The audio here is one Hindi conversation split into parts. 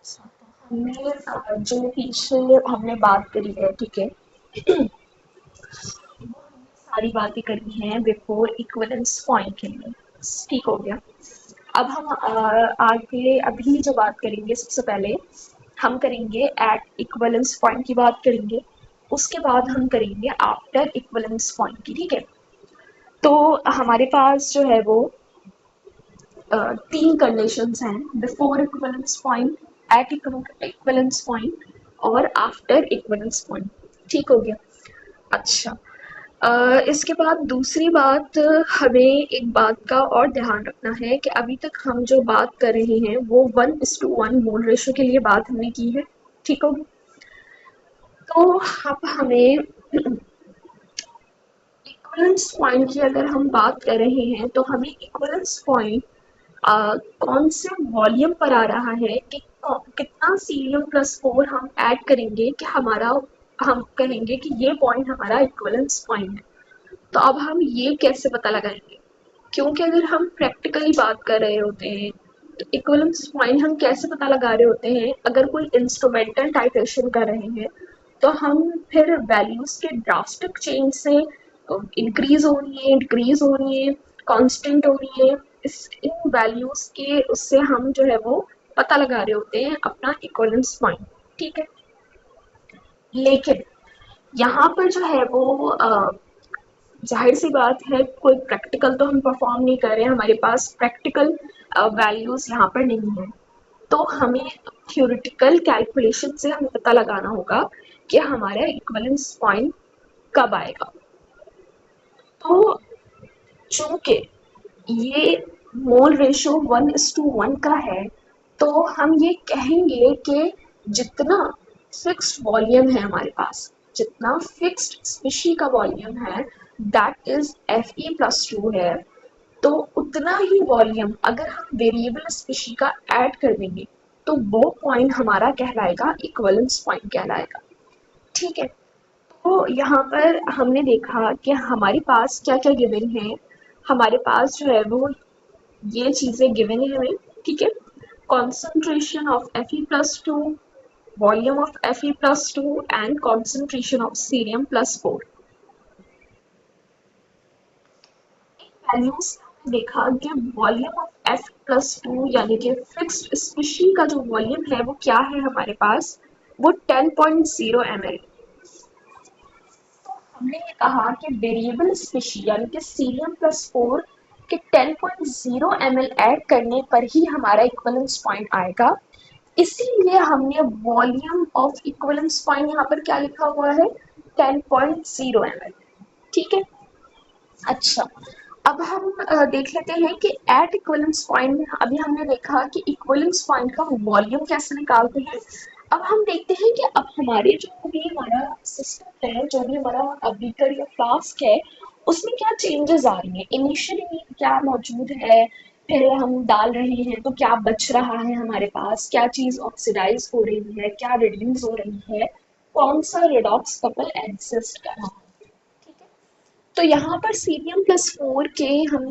हमने जो पीछे हमने बात करी है, ठीक है, सारी बातें करी हैं बिफोर इक्विवेलेंस पॉइंट के लिए। ठीक हो गया। अब हम आगे अभी जो बात करेंगे, सबसे पहले हम करेंगे एट इक्विवेलेंस पॉइंट की बात करेंगे, उसके बाद हम करेंगे आफ्टर इक्विवेलेंस पॉइंट की। ठीक है, तो हमारे पास जो है वो तीन कंडीशंस हैं, before equivalence point, at equivalence point और आफ्टर इक्विवेलेंस पॉइंट। ठीक हो गया। अच्छा, इसके बाद दूसरी बात, हमें एक बात का और ध्यान रखना है कि अभी तक हम जो बात कर रहे हैं वो 1:1 मोल रेशो के लिए बात हमने की है। ठीक होगी। तो अब हमें इक्विवेलेंस पॉइंट की अगर हम बात कर रहे हैं तो हमें इक्विवेलेंस पॉइंट कौन से वॉल्यूम पर आ रहा है कि कितना Cm+4 हम ऐड करेंगे कि हमारा, हम कहेंगे कि ये पॉइंट हमारा इक्विवेलेंस पॉइंट है। तो अब हम ये कैसे पता लगाएंगे, क्योंकि अगर हम प्रैक्टिकली बात कर रहे होते हैं तो इक्विवेलेंस पॉइंट हम कैसे पता लगा रहे होते हैं, अगर कोई इंस्ट्रूमेंटल टाइट्रेशन कर रहे हैं तो हम फिर वैल्यूज के ड्रास्टिक चेंज से इंक्रीज हो रही है, डिक्रीज हो रही है, कांस्टेंट हो रही है, इस इन वैल्यूज के उससे हम जो है वो पता लगा रहे होते हैं अपना इक्विवेलेंस पॉइंट। ठीक है, लेकिन यहाँ पर जो है वो जाहिर सी बात है कोई प्रैक्टिकल तो हम परफॉर्म नहीं कर रहे हैं, हमारे पास प्रैक्टिकल वैल्यूज यहाँ पर नहीं है। तो हमें थ्योरेटिकल कैलकुलेशन से हमें पता लगाना होगा कि हमारा इक्विवेलेंस पॉइंट कब आएगा। तो चूंकि ये मोल रेशो 1:1 का है, तो हम ये कहेंगे कि जितना फिक्स्ड वॉल्यूम है हमारे पास, जितना फिक्स्ड स्पीशी का वॉल्यूम है, दैट इज Fe+2 है, तो उतना ही वॉल्यूम अगर हम वेरिएबल स्पीशी का ऐड कर देंगे तो वो पॉइंट हमारा कहलाएगा इक्विवेलेंस पॉइंट कहलाएगा। ठीक है, तो यहाँ पर हमने देखा कि हमारे पास क्या क्या गिवन है। हमारे पास जो है वो ये चीज़ें गिवन है हमें। ठीक है, concentration of Fe+2, volume of Fe+2 and concentration of Cerium+4। Values देखा कि वॉल्यूम ऑफ Fe+2 यानी कि फिक्स्ड स्पीशी का जो वॉल्यूम है वो क्या है हमारे पास, वो 10.0 ml। हमने ये कहा कि वेरिएबल स्पीशी यानी कि Cerium+4 के 10.0 ml ऐड करने पर ही हमारा इक्विवेलेंस पॉइंट आएगा। इसीलिए हमने वॉल्यूम ऑफ इक्विवेलेंस पॉइंट यहाँ पर क्या लिखा हुआ है, 10.0 ml। ठीक है। अच्छा, अब हम देख लेते हैं कि एट इक्विवेलेंस पॉइंट में अभी हमने देखा कि इक्विवेलेंस पॉइंट का वॉल्यूम कैसे निकालते हैं। अब हम देखते हैं कि अब हमारे जो भी हमारा सिस्टम है, जो भी हमारा बीकर या फ्लास्क है, उसमें क्या चेंजेस आ रही हैं, इनिशियली क्या मौजूद है, फिर हम डाल रहे हैं तो क्या बच रहा है हमारे पास, क्या चीज़ ऑक्सीडाइज हो रही है, क्या रिड्यूस हो रही है, कौन सा रिडॉक्स कपल एग्जिस्ट कर रहा है। तो यहाँ पर Cerium+4 के हम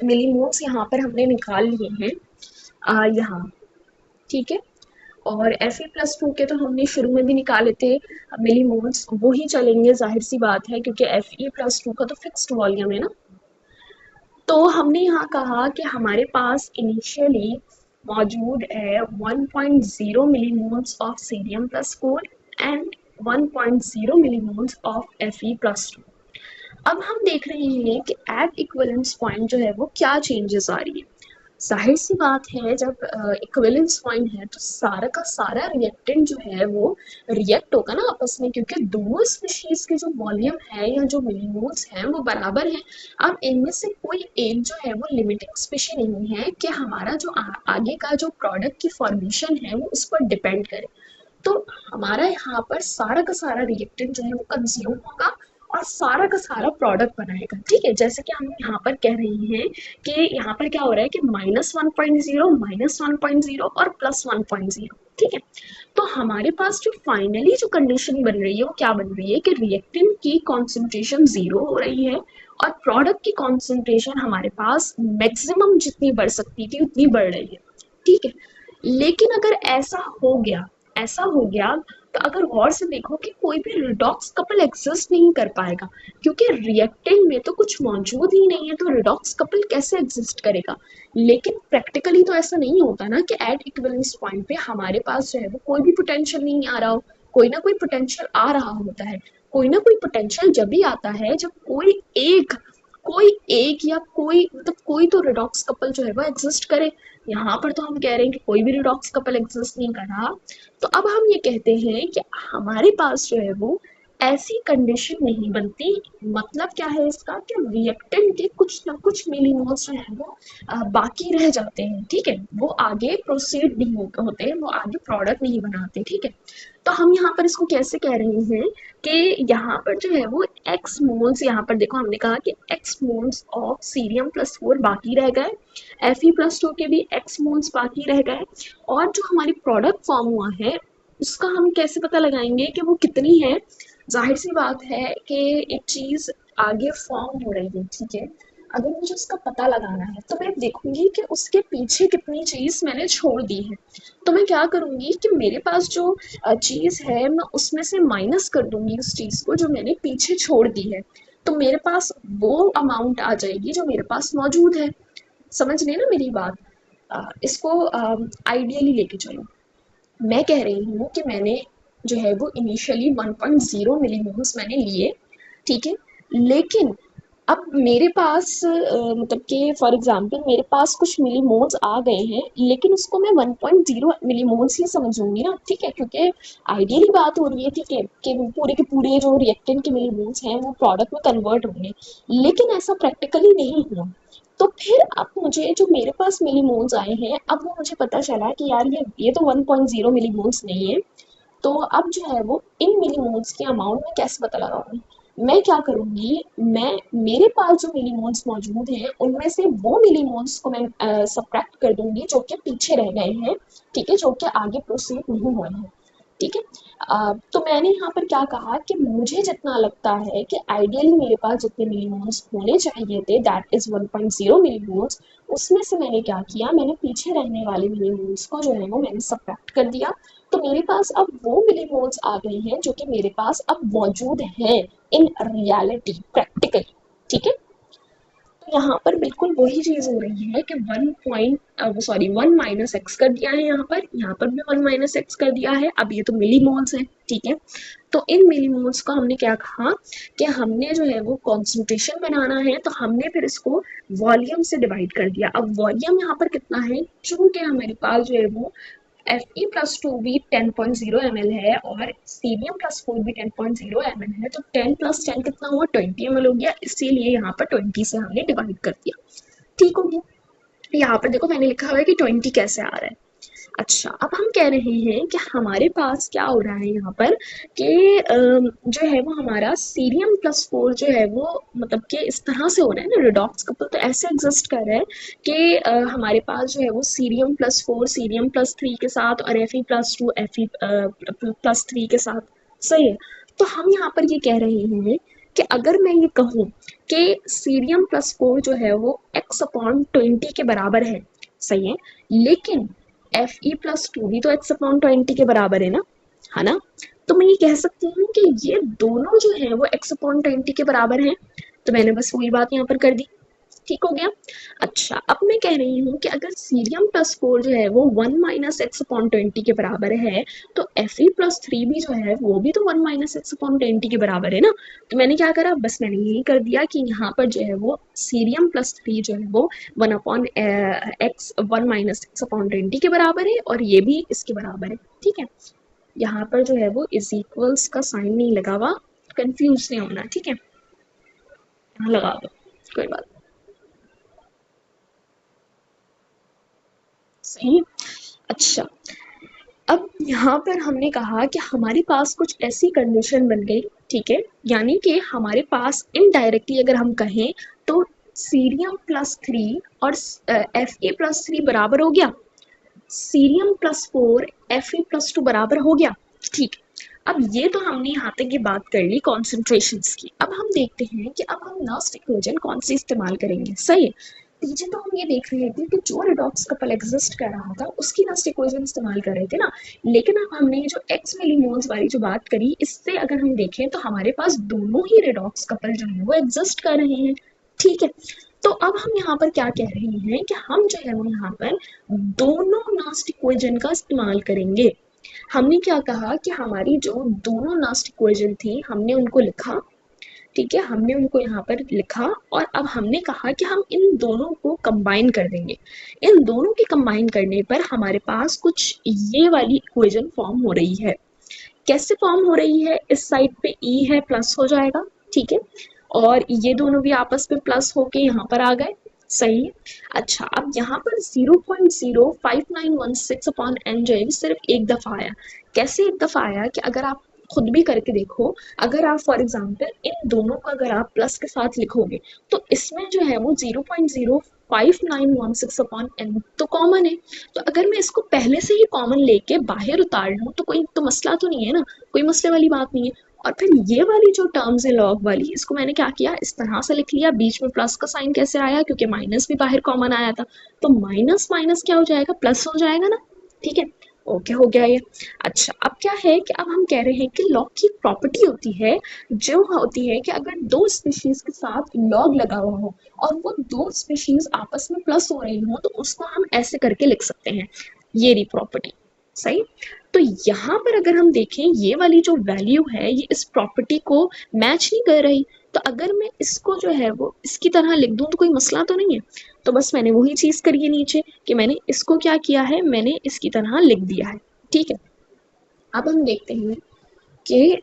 मिलीमोल्स यहाँ पर हमने निकाल लिए हैं यहाँ। ठीक है, और Fe+2 के तो हमने शुरू में भी निकाले थे मिलीमोल्स, वो ही चलेंगे, जाहिर सी बात है, क्योंकि Fe+2 का तो फिक्स्ड वॉल्यूम है ना। तो हमने यहाँ कहा कि हमारे पास इनिशियली मौजूद है 1.0 millimoles of Cerium+4 and 1.0 millimoles of Fe+2। अब हम देख रहे हैं कि एट इक्विवेलेंस पॉइंट जो है वो क्या चेंजेस आ रही है। जाहिर सी बात है, जब इक्विवेलेंस पॉइंट है तो सारा का सारा रिएक्टेंट जो है वो रिएक्ट होगा ना आपस में, क्योंकि दोनों स्पीशीज के जो वॉल्यूम है या जो मिलीमोल्स हैं वो बराबर हैं। अब इनमें से कोई एक जो है वो लिमिटिंग स्पीशी नहीं है कि हमारा जो आगे का जो प्रोडक्ट की फॉर्मेशन है वो उस पर डिपेंड करे। तो हमारा यहाँ पर सारा का सारा रिएक्टेंट जो है वो कंज्यूम होगा और सारा का सारा प्रोडक्ट बनाएगा। ठीक है, जैसे कि हम यहाँ पर कह रहे हैं कि यहाँ पर क्या हो रहा है कि -1.0, -1.0 और +1.0। ठीक है, तो हमारे पास जो फाइनली जो कंडीशन बन रही है वो क्या बन रही है कि रिएक्टेंट की कॉन्सेंट्रेशन 0 हो रही है और प्रोडक्ट की कॉन्सेंट्रेशन हमारे पास मैक्सिमम जितनी बढ़ सकती थी उतनी बढ़ रही है। ठीक है, लेकिन अगर ऐसा हो गया तो अगर गौर से देखो कि कोई भी रिडॉक्स कपल एग्जिस्ट नहीं कर पाएगा, क्योंकि रिएक्टेंट में तो कुछ मौजूद ही नहीं है, तो रिडॉक्स कपल कैसे एग्जिस्ट करेगा। लेकिन प्रैक्टिकली तो ऐसा नहीं होता ना कि एट इक्विवेलेंस पॉइंट पे हमारे पास जो है वो कोई भी पोटेंशियल नहीं आ रहा हो। कोई ना कोई पोटेंशियल आ रहा होता है। कोई ना कोई पोटेंशियल जब भी आता है जब कोई एक या कोई मतलब कोई तो रिडॉक्स कपल जो है वो एग्जिस्ट करे। यहाँ पर तो हम कह रहे हैं कि कोई भी रिडॉक्स कपल एग्जिस्ट नहीं कर रहा। तो अब हम ये कहते हैं कि हमारे पास जो है वो ऐसी कंडीशन नहीं बनती। मतलब क्या है इसका कि रिएक्टेंट के कुछ ना कुछ मिलीमोल्स जो है वो बाकी रह जाते हैं, ठीक है। वो आगे प्रोसीड नहीं होते, वो आगे प्रोडक्ट नहीं बनाते, ठीक है। तो हम यहाँ पर इसको कैसे कह रहे हैं कि यहाँ पर जो है वो एक्स मोल्स, यहाँ पर देखो हमने कहा कि X moles of cerium plus 4 बाकी रह गए, Fe+2 के भी एक्स मोल्स बाकी रह गए, और जो हमारी प्रोडक्ट फॉर्म हुआ है उसका हम कैसे पता लगाएंगे कि वो कितनी है। जाहिर सी बात है कि एक चीज आगे फॉर्म हो रही है, ठीक है। अगर मुझे उसका पता लगाना है तो मैं देखूंगी कि उसके पीछे कितनी चीज मैंने छोड़ दी है। तो मैं क्या करूंगी कि मेरे पास जो चीज है मैं उसमें से माइनस कर दूंगी उस चीज को जो मैंने पीछे छोड़ दी है। तो मेरे पास वो अमाउंट आ जाएगी जो मेरे पास मौजूद है। समझ रहे ना मेरी बात। इसको आइडियली लेके चलो। मैं कह रही हूँ कि मैंने जो है वो इनिशियली 1.0 मिलीमोल्स मैंने लिए, ठीक है। लेकिन अब मेरे पास मतलब कि फॉर एग्जांपल मेरे पास कुछ मिलीमोल्स आ गए हैं, लेकिन उसको मैं 1.0 मिलीमोल्स ही समझूंगी ना, ठीक है, क्योंकि आइडियली बात हो रही है, ठीक है, कि पूरे के पूरे जो रिएक्टेंट के मिलीमोल्स हैं वो प्रोडक्ट में कन्वर्ट होंगे। लेकिन ऐसा प्रैक्टिकली नहीं हुआ। तो फिर अब मुझे जो मेरे पास मिलीमोल्स आए हैं, अब वो मुझे पता चला कि यार ये तो 1.0 मिलीमोल्स नहीं है। तो अब जो है वो इन मिलीमोल्स की अमाउंट मैं कैसे पता लगाऊंगी। मैं क्या करूंगी, मैं मेरे पास जो मिलीमोल्स मौजूद हैं उनमें से वो मिलीमोल्स को मैं सबट्रैक्ट कर दूंगी जो कि पीछे रह गए हैं, ठीक है, जो कि आगे प्रोसीड नहीं हुए हैं, ठीक है। तो मैंने यहाँ पर क्या कहा कि मुझे जितना लगता है कि आइडियली मेरे पास जितने मिलीमोल्स होने चाहिए थे, दैट इज 1.0 मिलीमोल्स, उसमें से मैंने क्या किया, मैंने पीछे रहने वाले मिलीमोल्स को जो है वो मैंने सबट्रैक्ट कर दिया। तो मेरे पास अब वो मिलीमोल्स आ गए हैं जो कि मेरे पास अब मौजूद हैं इन रियलिटी प्रैक्टिकली, ठीक है। तो यहाँ पर बिल्कुल वही चीज हो रही है कि 1 माइनस एक्स कर दिया है, यहाँ पर भी 1 माइनस एक्स कर दिया है। अब ये तो मिली मोल्स है, ठीक है। तो इन मिली मोल्स का हमने क्या कहा कि हमने जो है वो कॉन्सेंट्रेशन बनाना है, तो हमने फिर इसको वॉल्यूम से डिवाइड कर दिया। अब वॉल्यूम यहाँ पर कितना है, चूंकि हमारे पास जो है वो Fe+2 भी 10.0 ml है और Cerium+4 भी 10.0 ml है, तो 10+10 कितना हुआ, 20 ml हो गया, इसीलिए यहाँ पर 20 से हमने डिवाइड कर दिया। ठीक हो गया। यहाँ पर देखो मैंने लिखा हुआ है कि 20 कैसे आ रहा है। अच्छा, अब हम कह रहे हैं कि हमारे पास क्या हो रहा है यहाँ पर कि जो है वो हमारा Cerium+4 जो है वो मतलब कि इस तरह से हो रहा है ना, रिडॉक्स कपल तो ऐसे एग्जिस्ट कर रहा है कि हमारे पास जो है वो Cerium+4 Cerium+3 के साथ और Fe+2 Fe+3 के साथ, सही है। तो हम यहाँ पर ये कह रहे हैं कि अगर मैं ये कहूँ कि Cerium+4 जो है वो x/20 के बराबर है, सही है, लेकिन Fe+2 भी तो x/20 के बराबर है ना। तो मैं ये कह सकती हूँ कि ये दोनों जो है वो x/20 के बराबर हैं। तो मैंने बस वही बात यहाँ पर कर दी, ठीक हो गया। अच्छा, अब मैं कह रही हूँ कि अगर Cerium+4 जो है वो 1 - x/20 के बराबर है, तो Fe+3 भी जो है वो भी तो 1 - x/20 के बराबर है ना। तो मैंने क्या करा, बस मैंने यही कर दिया कि यहाँ पर जो है वो Cerium+3 जो है वो 1 - x के बराबर है और ये भी इसके बराबर है, ठीक है। यहाँ पर जो है वो इज इक्वल्स का साइन नहीं लगा हुआ, कंफ्यूज नहीं होना, ठीक है। यहाँ लगा दो, कोई बात। सही। अच्छा, अब यहाँ पर हमने कहा कि हमारे पास कुछ ऐसी कंडीशन बन गई, ठीक है, यानी कि हमारे पास इनडायरेक्टली अगर हम कहें तो Cerium+3 और Fe+3 बराबर हो गया, Cerium+4 Fe+2 बराबर हो गया, ठीक। अब ये तो हमने यहाँ तक की बात कर ली कॉन्सेंट्रेशंस की। अब हम देखते हैं कि अब हम लास्ट इक्वेशन कौन सी इस्तेमाल करेंगे, सही है। नतीजे तो हम ये देख रहे थे कि जो रेडॉक्स कपल एग्जिस्ट कर रहा था उसकी लास्ट इक्वेशन इस्तेमाल कर रहे थे ना, लेकिन अब हमने ये जो एक्स मिलीमोल्स वाली जो बात करी, इससे अगर हम देखें तो हमारे पास दोनों ही रेडॉक्स कपल जो है वो एग्जिस्ट कर रहे हैं। ठीक है, तो अब हम यहाँ पर क्या कह रहे हैं कि हम जो है वो यहाँ पर दोनों लास्ट इक्वेशन का इस्तेमाल करेंगे। हमने क्या कहा कि हमारी जो दोनों लास्ट इक्वेशन थी हमने उनको लिखा। ठीक है, हमने उनको यहाँ पर लिखा और अब हमने कहा कि हम इन दोनों को कंबाइन कर देंगे। इन दोनों के कंबाइन करने पर हमारे पास कुछ ये वाली इक्वेशन फॉर्म हो रही है। कैसे फॉर्म हो रही है, इस साइड पे ई है प्लस हो जाएगा। ठीक है, और ये दोनों भी आपस में प्लस होके यहाँ पर आ गए। सही है। अच्छा, अब यहाँ पर 0.05916 अपॉन एन जो है सिर्फ एक दफा आया। कैसे एक दफा आया कि अगर आप खुद भी करके देखो, अगर आप फॉर एग्जांपल इन दोनों को अगर आप प्लस के साथ लिखोगे तो इसमें जो है वो 0.05916 अपॉन एन तो कॉमन है। तो अगर मैं इसको पहले से ही कॉमन लेके बाहर उतार लूँ तो कोई तो मसला तो नहीं है ना, कोई मसले वाली बात नहीं है। और फिर ये वाली जो टर्म्स है लॉग वाली, इसको मैंने क्या किया, इस तरह से लिख लिया। बीच में प्लस का साइन कैसे आया, क्योंकि माइनस भी बाहर कॉमन आया था, तो माइनस माइनस क्या हो जाएगा, प्लस हो जाएगा ना। ठीक है, ओके हो गया ये। अच्छा, अब क्या है कि अब हम कह रहे हैं कि लॉग की प्रॉपर्टी होती है, जो होती है कि अगर दो स्पीशीज के साथ लॉग लगा हुआ हो और वो दो स्पीशीज आपस में प्लस हो रही हो तो उसको हम ऐसे करके लिख सकते हैं। ये रही प्रॉपर्टी। सही। तो यहाँ पर अगर हम देखें ये वाली जो वैल्यू है ये इस प्रॉपर्टी को मैच नहीं कर रही, तो अगर मैं इसको जो है वो इसकी तरह लिख दूं तो कोई मसला तो नहीं है। तो बस मैंने वही चीज करी है नीचे कि मैंने इसको क्या किया है, मैंने इसकी तरह लिख दिया है। ठीक है, अब हम देखते हैं कि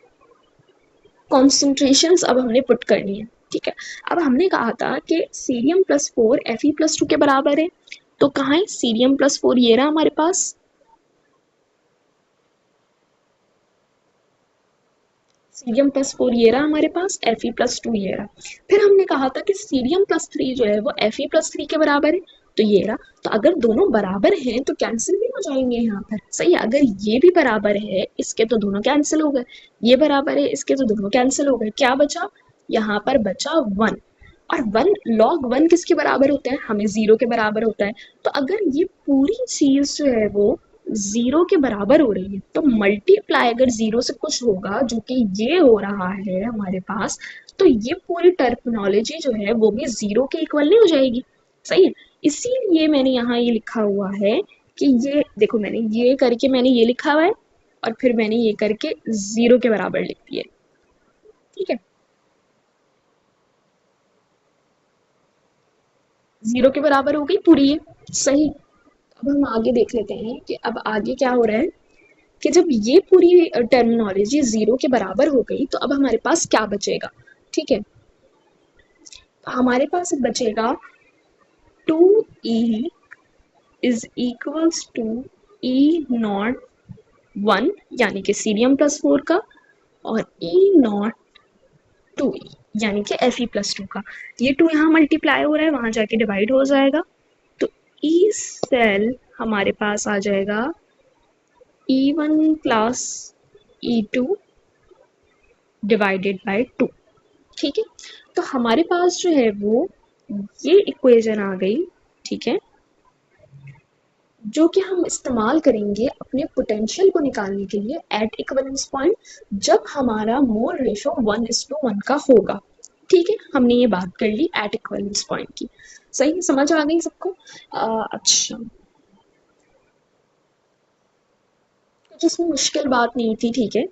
कॉन्सेंट्रेशंस अब हमने पुट करनी है। ठीक है, अब हमने कहा था कि सीरियम+4 Fe+2 के बराबर है। तो कहाँ है सीरियम+4, ये रहा हमारे पास। सीरियम+4 ये रहा हमारे पास, Fe+2 ये रहा। फिर हमने कहा था कि सीरियम+3 जो है वो Fe+3 के बराबर है, तो ये रहा। तो अगर दोनों बराबर हैं तो कैंसिल भी हो जाएंगे यहाँ पर। सही है, अगर ये भी बराबर है इसके तो दोनों कैंसिल हो गए, ये बराबर है इसके तो दोनों कैंसिल हो गए। क्या बचा, यहाँ पर बचा 1। और 1 log 1 किसके बराबर होता है, हमें 0 के बराबर होता है। तो अगर ये पूरी चीज जो है वो 0 के बराबर हो रही है तो मल्टीप्लाई अगर 0 से कुछ होगा जो कि ये हो रहा है हमारे पास, तो ये पूरी टर्मिनोलॉजी जो है वो भी 0 के इक्वल नहीं हो जाएगी। सही है, इसीलिए मैंने यहाँ ये लिखा हुआ है कि ये देखो, मैंने ये करके मैंने ये लिखा हुआ है और फिर मैंने ये करके 0 के बराबर लिख दिया। ठीक है, 0 के बराबर हो गई पूरी ये। सही। अब हम आगे देख लेते हैं कि अब आगे क्या हो रहा है कि जब ये पूरी टर्मिनोलॉजी 0 के बराबर हो गई तो अब हमारे पास क्या बचेगा। ठीक है, हमारे पास बचेगा 2e is equals to E0 1 यानी कि सीरियम+4 का, और E0 2e यानी कि Fe+2 का। ये 2 यहाँ मल्टीप्लाई हो रहा है, वहां जाके डिवाइड हो जाएगा। तो ई सेल हमारे पास आ जाएगा E1 plus E2 divided by 2। ठीक है, तो हमारे पास जो है वो ये इक्वेशन आ गई। ठीक है, जो कि हम इस्तेमाल करेंगे अपने पोटेंशियल को निकालने के लिए एट इक्विवेलेंस पॉइंट, जब हमारा मोल रेशो 1:1 का होगा। ठीक है, हमने ये बात कर ली एट इक्विवेलेंस पॉइंट की। सही, समझ आ गई सबको। अच्छा, कुछ इसमें मुश्किल बात नहीं थी। ठीक है,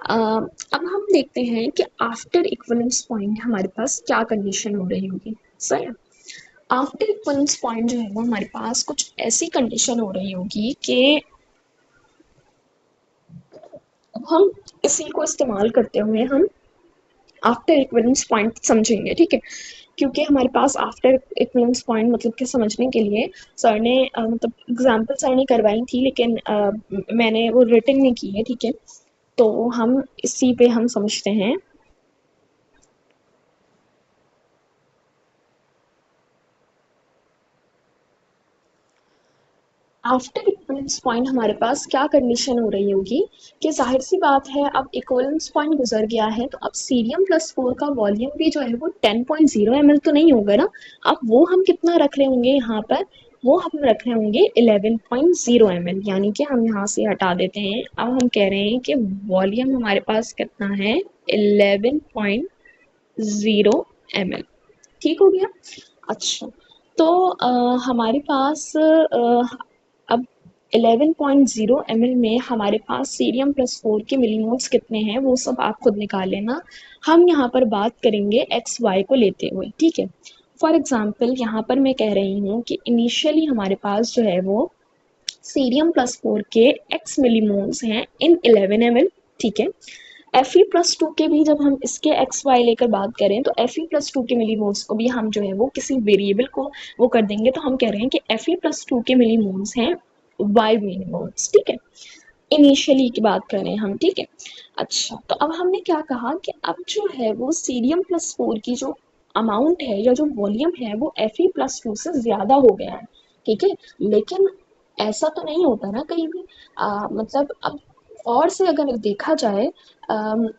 अब हम देखते हैं कि आफ्टर इक्विवेलेंस पॉइंट हमारे पास क्या कंडीशन हो रही होगी। सही है, आफ्टर इक्विवेलेंस पॉइंट जो है वो हमारे पास कुछ ऐसी कंडीशन हो रही होगी कि अब हम इसी को इस्तेमाल करते हुए हम आफ्टर इक्विवेलेंस पॉइंट समझेंगे। ठीक है, क्योंकि हमारे पास आफ्टर इक्विवेलेंस पॉइंट मतलब कि समझने के लिए सर ने मतलब एग्जांपल सर ने करवाई थी, लेकिन मैंने वो रिटन में की है। ठीक है, तो हम इसी पे हम समझते हैं। आफ्टर इक्विवेलेंस पॉइंट हमारे पास क्या कंडीशन हो रही होगी कि जाहिर सी बात है अब इक्विवेलेंस पॉइंट गुजर गया है तो अब सीरियम प्लस फोर का वॉल्यूम भी जो है वो 10.0 ml तो नहीं होगा ना। अब वो हम कितना रख रहे होंगे यहाँ पर, वो हम रख रहे होंगे 11.0 ml, यानी कि हम यहाँ से हटा देते हैं। अब हम कह रहे हैं कि वॉल्यूम हमारे पास कितना है 11.0 ml। ठीक हो गया। अच्छा, तो हमारे पास अब 11.0 ml में हमारे पास सीरियम प्लस फोर के मिलीमोल्स कितने हैं वो सब आप खुद निकाल लेना। हम यहाँ पर बात करेंगे एक्स वाई को लेते हुए, ठीक है। फॉर एग्जाम्पल यहाँ पर मैं कह रही हूँ कि इनिशियली हमारे पास जो है वो सीरियम प्लस फोर के एक्स मिलीमोल्स हैं इन 11 ml, ठीक है। Fe प्लस टू के भी जब हम इसके एक्स वाई लेकर बात करें तो Fe प्लस टू के मिलीमोल्स को भी हम जो है वो किसी वेरिएबल को वो कर देंगे, तो हम कह रहे हैं कि Fe प्लस टू के मिलीमोल्स हैं वाई मिलीमोल्स, ठीक है। इनिशियली की बात कर रहे हैं हम, ठीक है। अच्छा, तो अब हमने क्या कहा कि अब जो है वो सीरियम प्लस फोर की जो अमाउंट है या जो वॉल्यूम है वो Fe प्लस टू से ज़्यादा हो गया है, ठीक है। लेकिन ऐसा तो नहीं होता ना कहीं भी, मतलब अब और से अगर देखा जाए,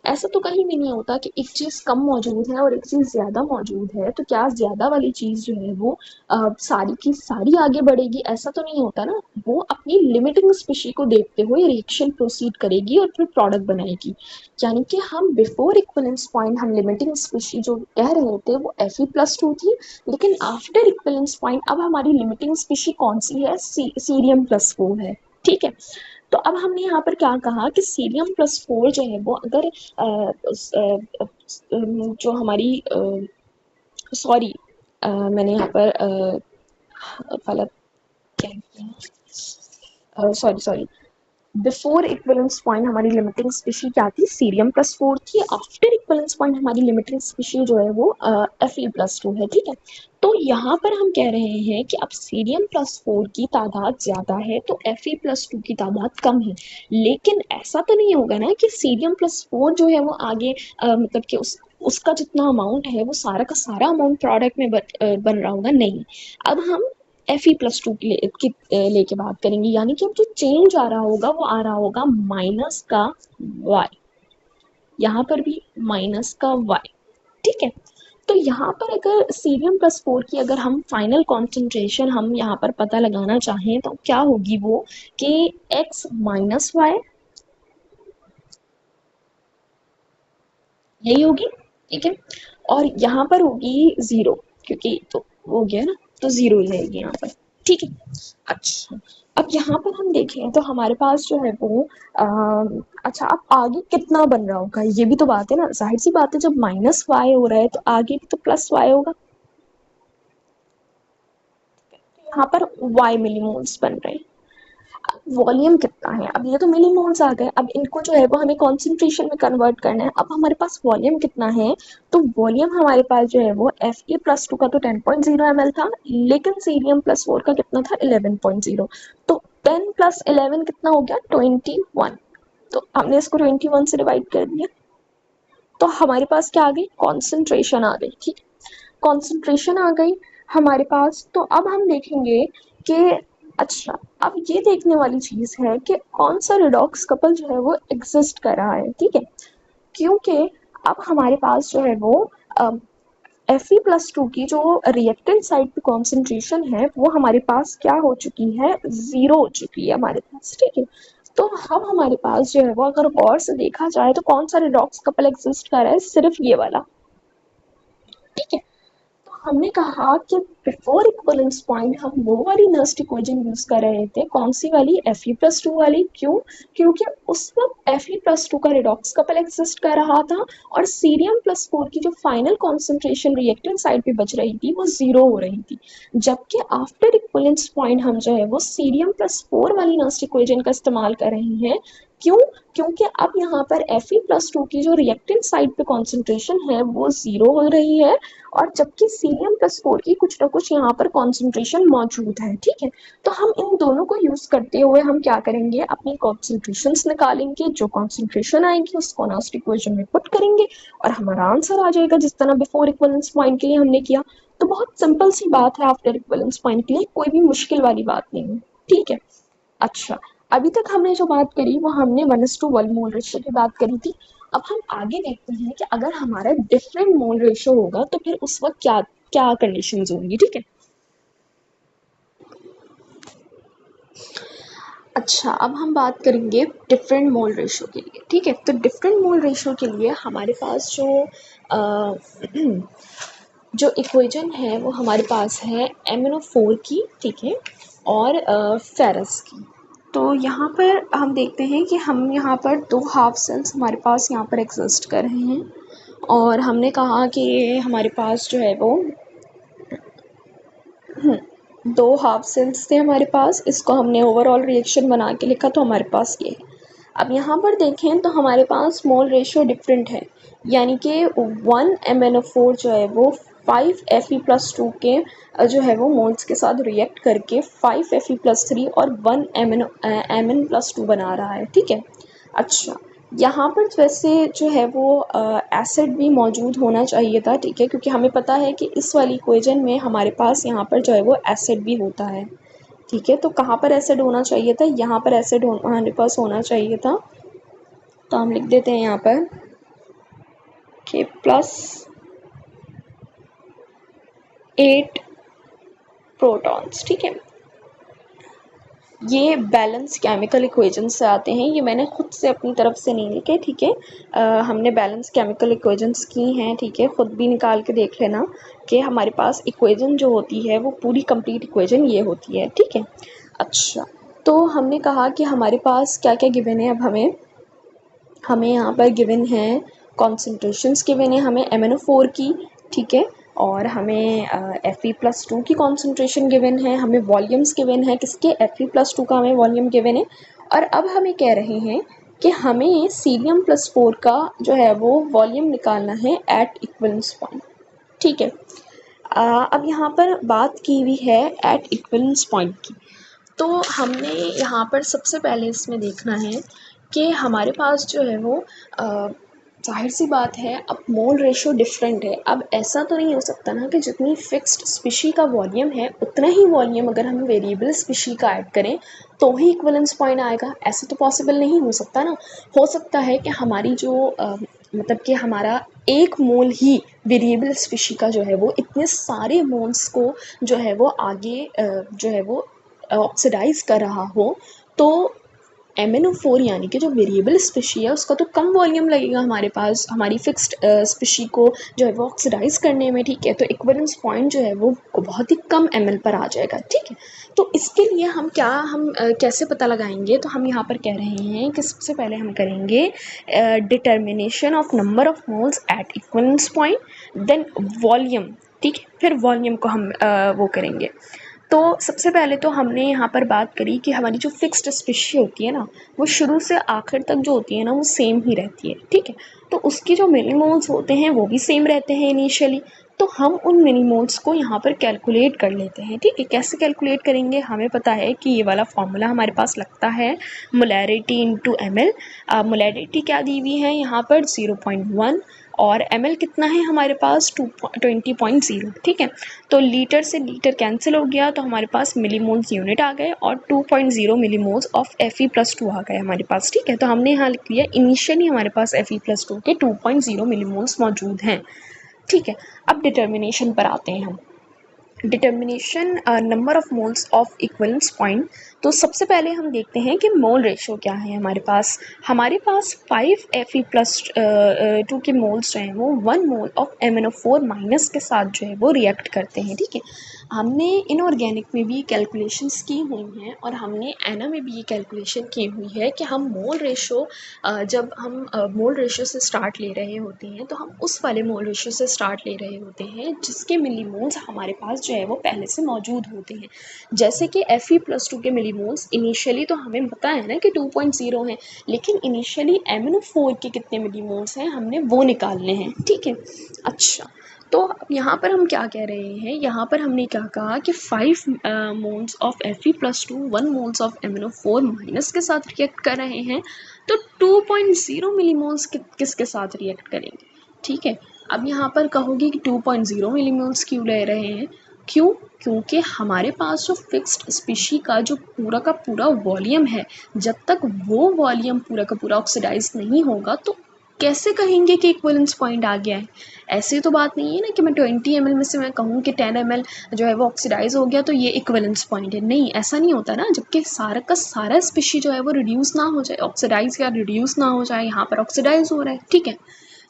ऐसा तो कहीं भी नहीं होता कि एक चीज़ कम मौजूद है और एक चीज़ ज़्यादा मौजूद है तो क्या ज़्यादा वाली चीज़ जो है वो सारी की सारी आगे बढ़ेगी, ऐसा तो नहीं होता ना। वो अपनी लिमिटिंग स्पीशी को देखते हुए रिएक्शन प्रोसीड करेगी और फिर प्रोडक्ट बनाएगी। यानी कि हम बिफोर इक्विवेलेंस पॉइंट हम लिमिटिंग स्पीशी जो कह रहे थे वो Fe प्लस टू थी, लेकिन आफ्टर इक्विवेलेंस पॉइंट अब हमारी लिमिटिंग स्पीशी कौन सी है, सीरियम प्लस फोर है, ठीक है। तो अब हमने यहाँ पर क्या कहा कि सीरियम प्लस फोर जो है वो अगर जो हमारी सॉरी, मैंने यहाँ पर गलत क्या किया, sorry sorry, before equivalence point हमारी लिमिटिंग स्पीशी क्या थी, सीरियम प्लस फोर थी। आफ्टर इक्विवेलेंस पॉइंट हमारी लिमिटिंग स्पीशी जो है वो Fe प्लस टू है, ठीक है। तो यहाँ पर हम कह रहे हैं कि अब सीरियम प्लस फोर की तादाद ज़्यादा है तो Fe प्लस टू की तादाद कम है। लेकिन ऐसा तो नहीं होगा ना कि सीरियम प्लस फोर जो है वो आगे मतलब कि उसका जितना अमाउंट है वो सारा का सारा अमाउंट प्रोडक्ट में बन रहा होगा, नहीं। अब हम Fe प्लस टू लेके बात करेंगे, यानी कि अब जो चेंज आ रहा होगा वो आ रहा होगा माइनस का y, यहाँ पर भी माइनस का y, ठीक है। तो यहाँ पर अगर सीरियम प्लस फोर की अगर हम फाइनल कॉन्सेंट्रेशन हम यहाँ पर पता लगाना चाहें तो क्या होगी वो कि x माइनस वाई, यही होगी, ठीक है। और यहाँ पर होगी जीरो, क्योंकि तो हो गया ना, तो जीरो रहेगी यहाँ पर, ठीक है। अच्छा, अब यहाँ पर हम देखें तो हमारे पास जो है वो अच्छा, अब आगे कितना बन रहा होगा ये भी तो बात है ना। जाहिर सी बात है जब माइनस वाई हो रहा है तो आगे भी तो प्लस वाई होगा। यहाँ पर वाई मिलीमोल्स बन रहे हैं। वॉल्यूम कितना है, अब ये तो मिलीमोल्स आ गए, अब इनको जो है वो हमें कॉन्सेंट्रेशन में कन्वर्ट करना है। अब हमारे पास वॉल्यूम कितना है, तो वॉल्यूम हमारे पास जो है वो Fe प्लस टू का तो 10.0 ml था, लेकिन सीरियम प्लस फोर का कितना था 11.0, तो 10 प्लस 11 कितना हो गया 21। तो हमने इसको 21 से डिवाइड कर दिया तो हमारे पास क्या आ गई, कॉन्सेंट्रेशन आ गई, ठीक। कॉन्सेंट्रेशन आ गई हमारे पास। तो अब हम देखेंगे कि अच्छा, अब ये देखने वाली चीज़ है कि कौन सा रिडॉक्स कपल जो है वो एग्जिस्ट कर रहा है, ठीक है। क्योंकि अब हमारे पास जो है वो Fe प्लस टू की जो रिएक्टेंट साइड पे कॉन्सेंट्रेशन है वो हमारे पास क्या हो चुकी है, ज़ीरो हो चुकी है हमारे पास, ठीक है। तो अब हमारे पास जो है वो अगर गौर से देखा जाए तो कौन सा रिडॉक्स कपल एग्जिस्ट कर रहा है, सिर्फ ये वाला, ठीक है। हमने कहा कि बिफोर इक्विवेलेंस पॉइंट हम वो वाली नर्स्ट इक्वेशन यूज कर रहे थे, कौन सी वाली, Fe प्लस टू वाली। क्यों, क्योंकि उस वक्त Fe प्लस टू का रिडॉक्स कपल एग्जिस्ट कर रहा था और सीरियम प्लस फोर की जो फाइनल कॉन्सेंट्रेशन रिएक्टेंट साइड पे बच रही थी वो जीरो हो रही थी। जबकि आफ्टर इक्विवेलेंस पॉइंट हम जो है वो सीरियम प्लस फोर वाली नर्स्ट इक्वेशन का इस्तेमाल कर रहे हैं। क्यों, क्योंकि अब यहाँ पर Fe प्लस टू की जो रिएक्टेंट साइड पे कॉन्सेंट्रेशन है वो जीरो हो रही है, और जबकि सीरियम प्लस फोर की कुछ ना कुछ यहाँ पर कॉन्सेंट्रेशन मौजूद है, ठीक है। तो हम इन दोनों को यूज करते हुए हम क्या करेंगे, अपनी कॉन्सेंट्रेशंस निकालेंगे, जो कॉन्सेंट्रेशन आएगी उसको नॉस्ट इक्वेशन में पुट करेंगे और हमारा आंसर आ जाएगा, जिस तरह बिफोर इक्विवेलेंस पॉइंट के लिए हमने किया। तो बहुत सिंपल सी बात है आफ्टर इक्विवेलेंस पॉइंट के लिए, कोई भी मुश्किल वाली बात नहीं है। ठीक है। अच्छा, अभी तक हमने जो बात करी वो हमने 1:1 मोल रेशियो की बात करी थी। अब हम आगे देखते हैं कि अगर हमारा डिफरेंट मोल रेशियो होगा तो फिर उस वक्त क्या क्या कंडीशंस होंगी, ठीक है। अच्छा, अब हम बात करेंगे डिफरेंट मोल रेशियो के लिए, ठीक है। तो डिफरेंट मोल रेशियो के लिए हमारे पास अ, जो इक्वेशन है वो हमारे पास है MnO4 की, ठीक है, और फेरस की। तो यहाँ पर हम देखते हैं कि हम यहाँ पर दो हाफ सेल्स हमारे पास यहाँ पर एग्जिस्ट कर रहे हैं, और हमने कहा कि हमारे पास जो है वो दो हाफ सेल्स थे हमारे पास, इसको हमने ओवरऑल रिएक्शन बना के लिखा तो हमारे पास ये है। अब यहाँ पर देखें तो हमारे पास मोल रेशियो डिफरेंट है, यानी कि 1 MnO4 जो है वो 5Fe+2 के जो है वो मोल्स के साथ रिएक्ट करके 5Fe+3 और 1Mn+2 बना रहा है, ठीक है। अच्छा, यहाँ पर वैसे जो है वो एसिड भी मौजूद होना चाहिए था, ठीक है, क्योंकि हमें पता है कि इस वाली इक्वेशन में हमारे पास यहाँ पर जो है वो एसिड भी होता है, ठीक है। तो कहाँ पर एसिड होना चाहिए था, यहाँ पर एसिड हमारे पास होना चाहिए था। तो हम लिख देते हैं यहाँ पर कि +8 प्रोटॉन्स, ठीक है। ये बैलेंस केमिकल इक्वेशन से आते हैं, ये मैंने खुद से अपनी तरफ से नहीं लिखे, ठीक है। हमने बैलेंस केमिकल इक्वेशंस की हैं, ठीक है, खुद भी निकाल के देख लेना कि हमारे पास इक्वेशन जो होती है वो पूरी कंप्लीट इक्वेशन ये होती है, ठीक है। अच्छा, तो हमने कहा कि हमारे पास क्या क्या गिवन है। अब हमें यहाँ पर गिवन है कॉन्सेंट्रेशंस गिवन है हमें MnO4 की, ठीक है, और हमें Fe+2 की कॉन्सेंट्रेशन गिवन है, हमें वॉल्यूम्स गिवन है किसके, Fe+2 का हमें वॉल्यूम गिवन है। और अब हमें कह रहे हैं कि हमें Cl+4 का जो है वो वॉल्यूम निकालना है एट इक्विवेलेंस पॉइंट, ठीक है। अब यहाँ पर बात की हुई है एट इक्विवेलेंस पॉइंट की, तो हमने यहाँ पर सबसे पहले इसमें देखना है कि हमारे पास जो है वो ज़ाहिर सी बात है, अब मोल रेशियो डिफरेंट है। अब ऐसा तो नहीं हो सकता ना कि जितनी फिक्स्ड स्पीशी का वॉल्यूम है उतना ही वॉल्यूम अगर हम वेरिएबल स्पीशी का ऐड करें तो ही इक्विवेलेंस पॉइंट आएगा, ऐसा तो पॉसिबल नहीं हो सकता ना। हो सकता है कि हमारी जो मतलब कि हमारा एक मोल ही वेरिएबल स्पीशी का जो है वो इतने सारे मोल्स को जो है वो आगे जो है वो ऑक्सीडाइज कर रहा हो, तो MnO4 यानी कि जो वेरिएबल स्पीशी है उसका तो कम वॉल्यूम लगेगा हमारे पास हमारी फिक्स्ड स्पीशी को जो है वो ऑक्सीडाइज करने में, ठीक है। तो इक्विवेलेंस पॉइंट जो है वो बहुत ही कम ml पर आ जाएगा, ठीक है। तो इसके लिए हम कैसे पता लगाएंगे, तो हम यहाँ पर कह रहे हैं कि सबसे पहले हम करेंगे determination of number of moles at equivalence point, then volume, ठीक है, फिर वॉल्यूम को हम वो करेंगे। तो सबसे पहले तो हमने यहाँ पर बात करी कि हमारी जो फिक्स्ड स्पीशी होती है ना वो शुरू से आखिर तक जो होती है ना वो सेम ही रहती है, ठीक है। तो उसके जो मिलीमोल्स होते हैं वो भी सेम रहते हैं इनिशियली, तो हम उन मिलीमोल्स को यहाँ पर कैलकुलेट कर लेते हैं, ठीक है। कैसे कैलकुलेट करेंगे, हमें पता है कि ये वाला फॉर्मूला हमारे पास लगता है मोलैरिटी इंटू ml। मोलैरिटी क्या दी हुई है यहाँ पर 0.1, और ml कितना है हमारे पास 20.0, ठीक है। तो लीटर से लीटर कैंसिल हो गया तो हमारे पास मिलीमोल्स यूनिट आ गए और 2.0 मिलीमोल्स ऑफ Fe+2 आ गए हमारे पास, ठीक है। तो हमने यहाँ लिख लिया इनिशियली हमारे पास Fe+2 के 2.0 मिलीमोल्स मौजूद हैं, ठीक है। अब डिटर्मिनेशन पर आते हैं हम। Determination number of moles of equivalence point, तो सबसे पहले हम देखते हैं कि मोल रेशियो क्या है हमारे पास 5Fe+2 के मोल्स जो हैं वो 1 मोल ऑफ MnO4 माइनस के साथ जो है वो रिएक्ट करते हैं, ठीक है। हमने इनऑर्गेनिक में भी कैलकुलेशंस की हुई हैं और हमने एना में भी ये कैलकुलेशन की हुई है कि हम मोल रेशियो जब हम मोल रेशियो से स्टार्ट ले रहे होते हैं तो हम उस वाले मोल रेशियो से स्टार्ट ले रहे होते हैं जिसके मिलीमोल्स हमारे पास जो है वो पहले से मौजूद होते हैं। जैसे कि Fe+2 के मिलीमोल्स इनिशियली तो हमें पता है ना कि 2.0 हैं, लेकिन इनिशियली MnO4 के कितने मिलीमोल्स हैं हमने वो निकालने हैं, ठीक है। अच्छा, तो यहाँ पर हम क्या कह रहे हैं, यहाँ पर हमने क्या कहा कि 5 moles of Fe+2 1 moles of MnO4 minus के साथ रिएक्ट कर रहे हैं, तो 2.0 मिलीमोल्स किसके साथ रिएक्ट करेंगे, ठीक है। अब यहाँ पर कहोगे कि 2.0 मिलीमोल्स क्यों ले रहे हैं, क्यों? क्योंकि हमारे पास जो फिक्स्ड स्पीशी का जो पूरा का पूरा वॉल्यूम है, जब तक वो वॉल्यूम पूरा का पूरा ऑक्सीडाइज नहीं होगा तो कैसे कहेंगे कि इक्विवेलेंस पॉइंट आ गया है। ऐसी तो बात नहीं है ना कि मैं 20 ml में से मैं कहूँ कि 10 ml जो है वो ऑक्सीडाइज हो गया तो ये इक्विवेलेंस पॉइंट है। नहीं, ऐसा नहीं होता ना, जबकि सारा का सारा स्पीशी जो है वो रिड्यूस ना हो जाए, ऑक्सीडाइज या रिड्यूस ना हो जाए, यहाँ पर ऑक्सीडाइज हो रहा है। ठीक है,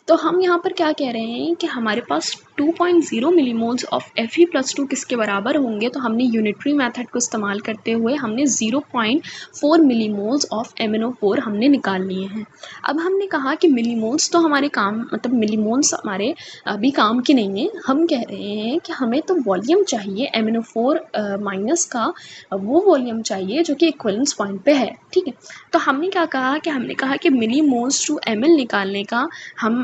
तो हम यहाँ पर क्या कह रहे हैं कि हमारे पास 2.0 मिलीमोल्स ऑफ Fe+2 किसके बराबर होंगे, तो हमने यूनिटरी मेथड को इस्तेमाल करते हुए हमने 0.4 मिलीमोल्स ऑफ MnO4 हमने निकाल लिए हैं। अब हमने कहा कि मिलीमोल्स तो हमारे काम मतलब मिलीमोल्स हमारे अभी काम की नहीं है, हम कह रहे हैं कि हमें तो वॉल्यूम चाहिए MnO4 माइनस का, वो वॉल्यूम चाहिए जो कि इक्विवेलेंस पॉइंट पे है। ठीक है, तो हमने क्या कहा कि हमने कहा कि मिलीमोल्स टू ml निकालने का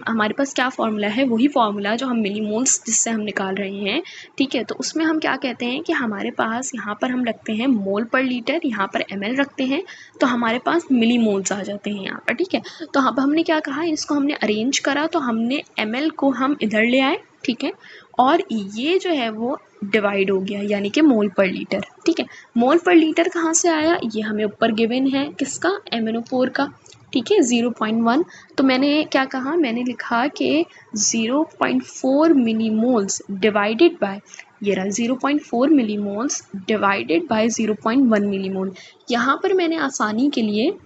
हमारे पास क्या फार्मूला है, वही फार्मूला जो हम मिलीमोल्स जिससे हम निकाल रहे हैं। ठीक है, तो उसमें हम क्या कहते हैं कि हमारे पास यहाँ पर हम रखते हैं मोल पर लीटर, यहाँ पर ml रखते हैं, तो हमारे पास मिलीमोल्स आ जाते हैं यहाँ पर। ठीक है, तो अब हमने क्या कहा, इसको हमने अरेंज करा, तो हमने ml को हम इधर ले आए। ठीक है, और ये जो है वो डिवाइड हो गया यानी कि मोल पर लीटर। ठीक है, मोल पर लीटर कहाँ से आया, ये हमें ऊपर गिवन है किसका, MnO4 का। ठीक है, 0.1, तो मैंने क्या कहा, मैंने लिखा कि 0.4 मिलीमोल्स डिवाइडेड बाय, ये रहा 0.4 मिलीमोल्स डिवाइडेड बाय 0.1 मिलीमोल। यहाँ पर मैंने आसानी के लिए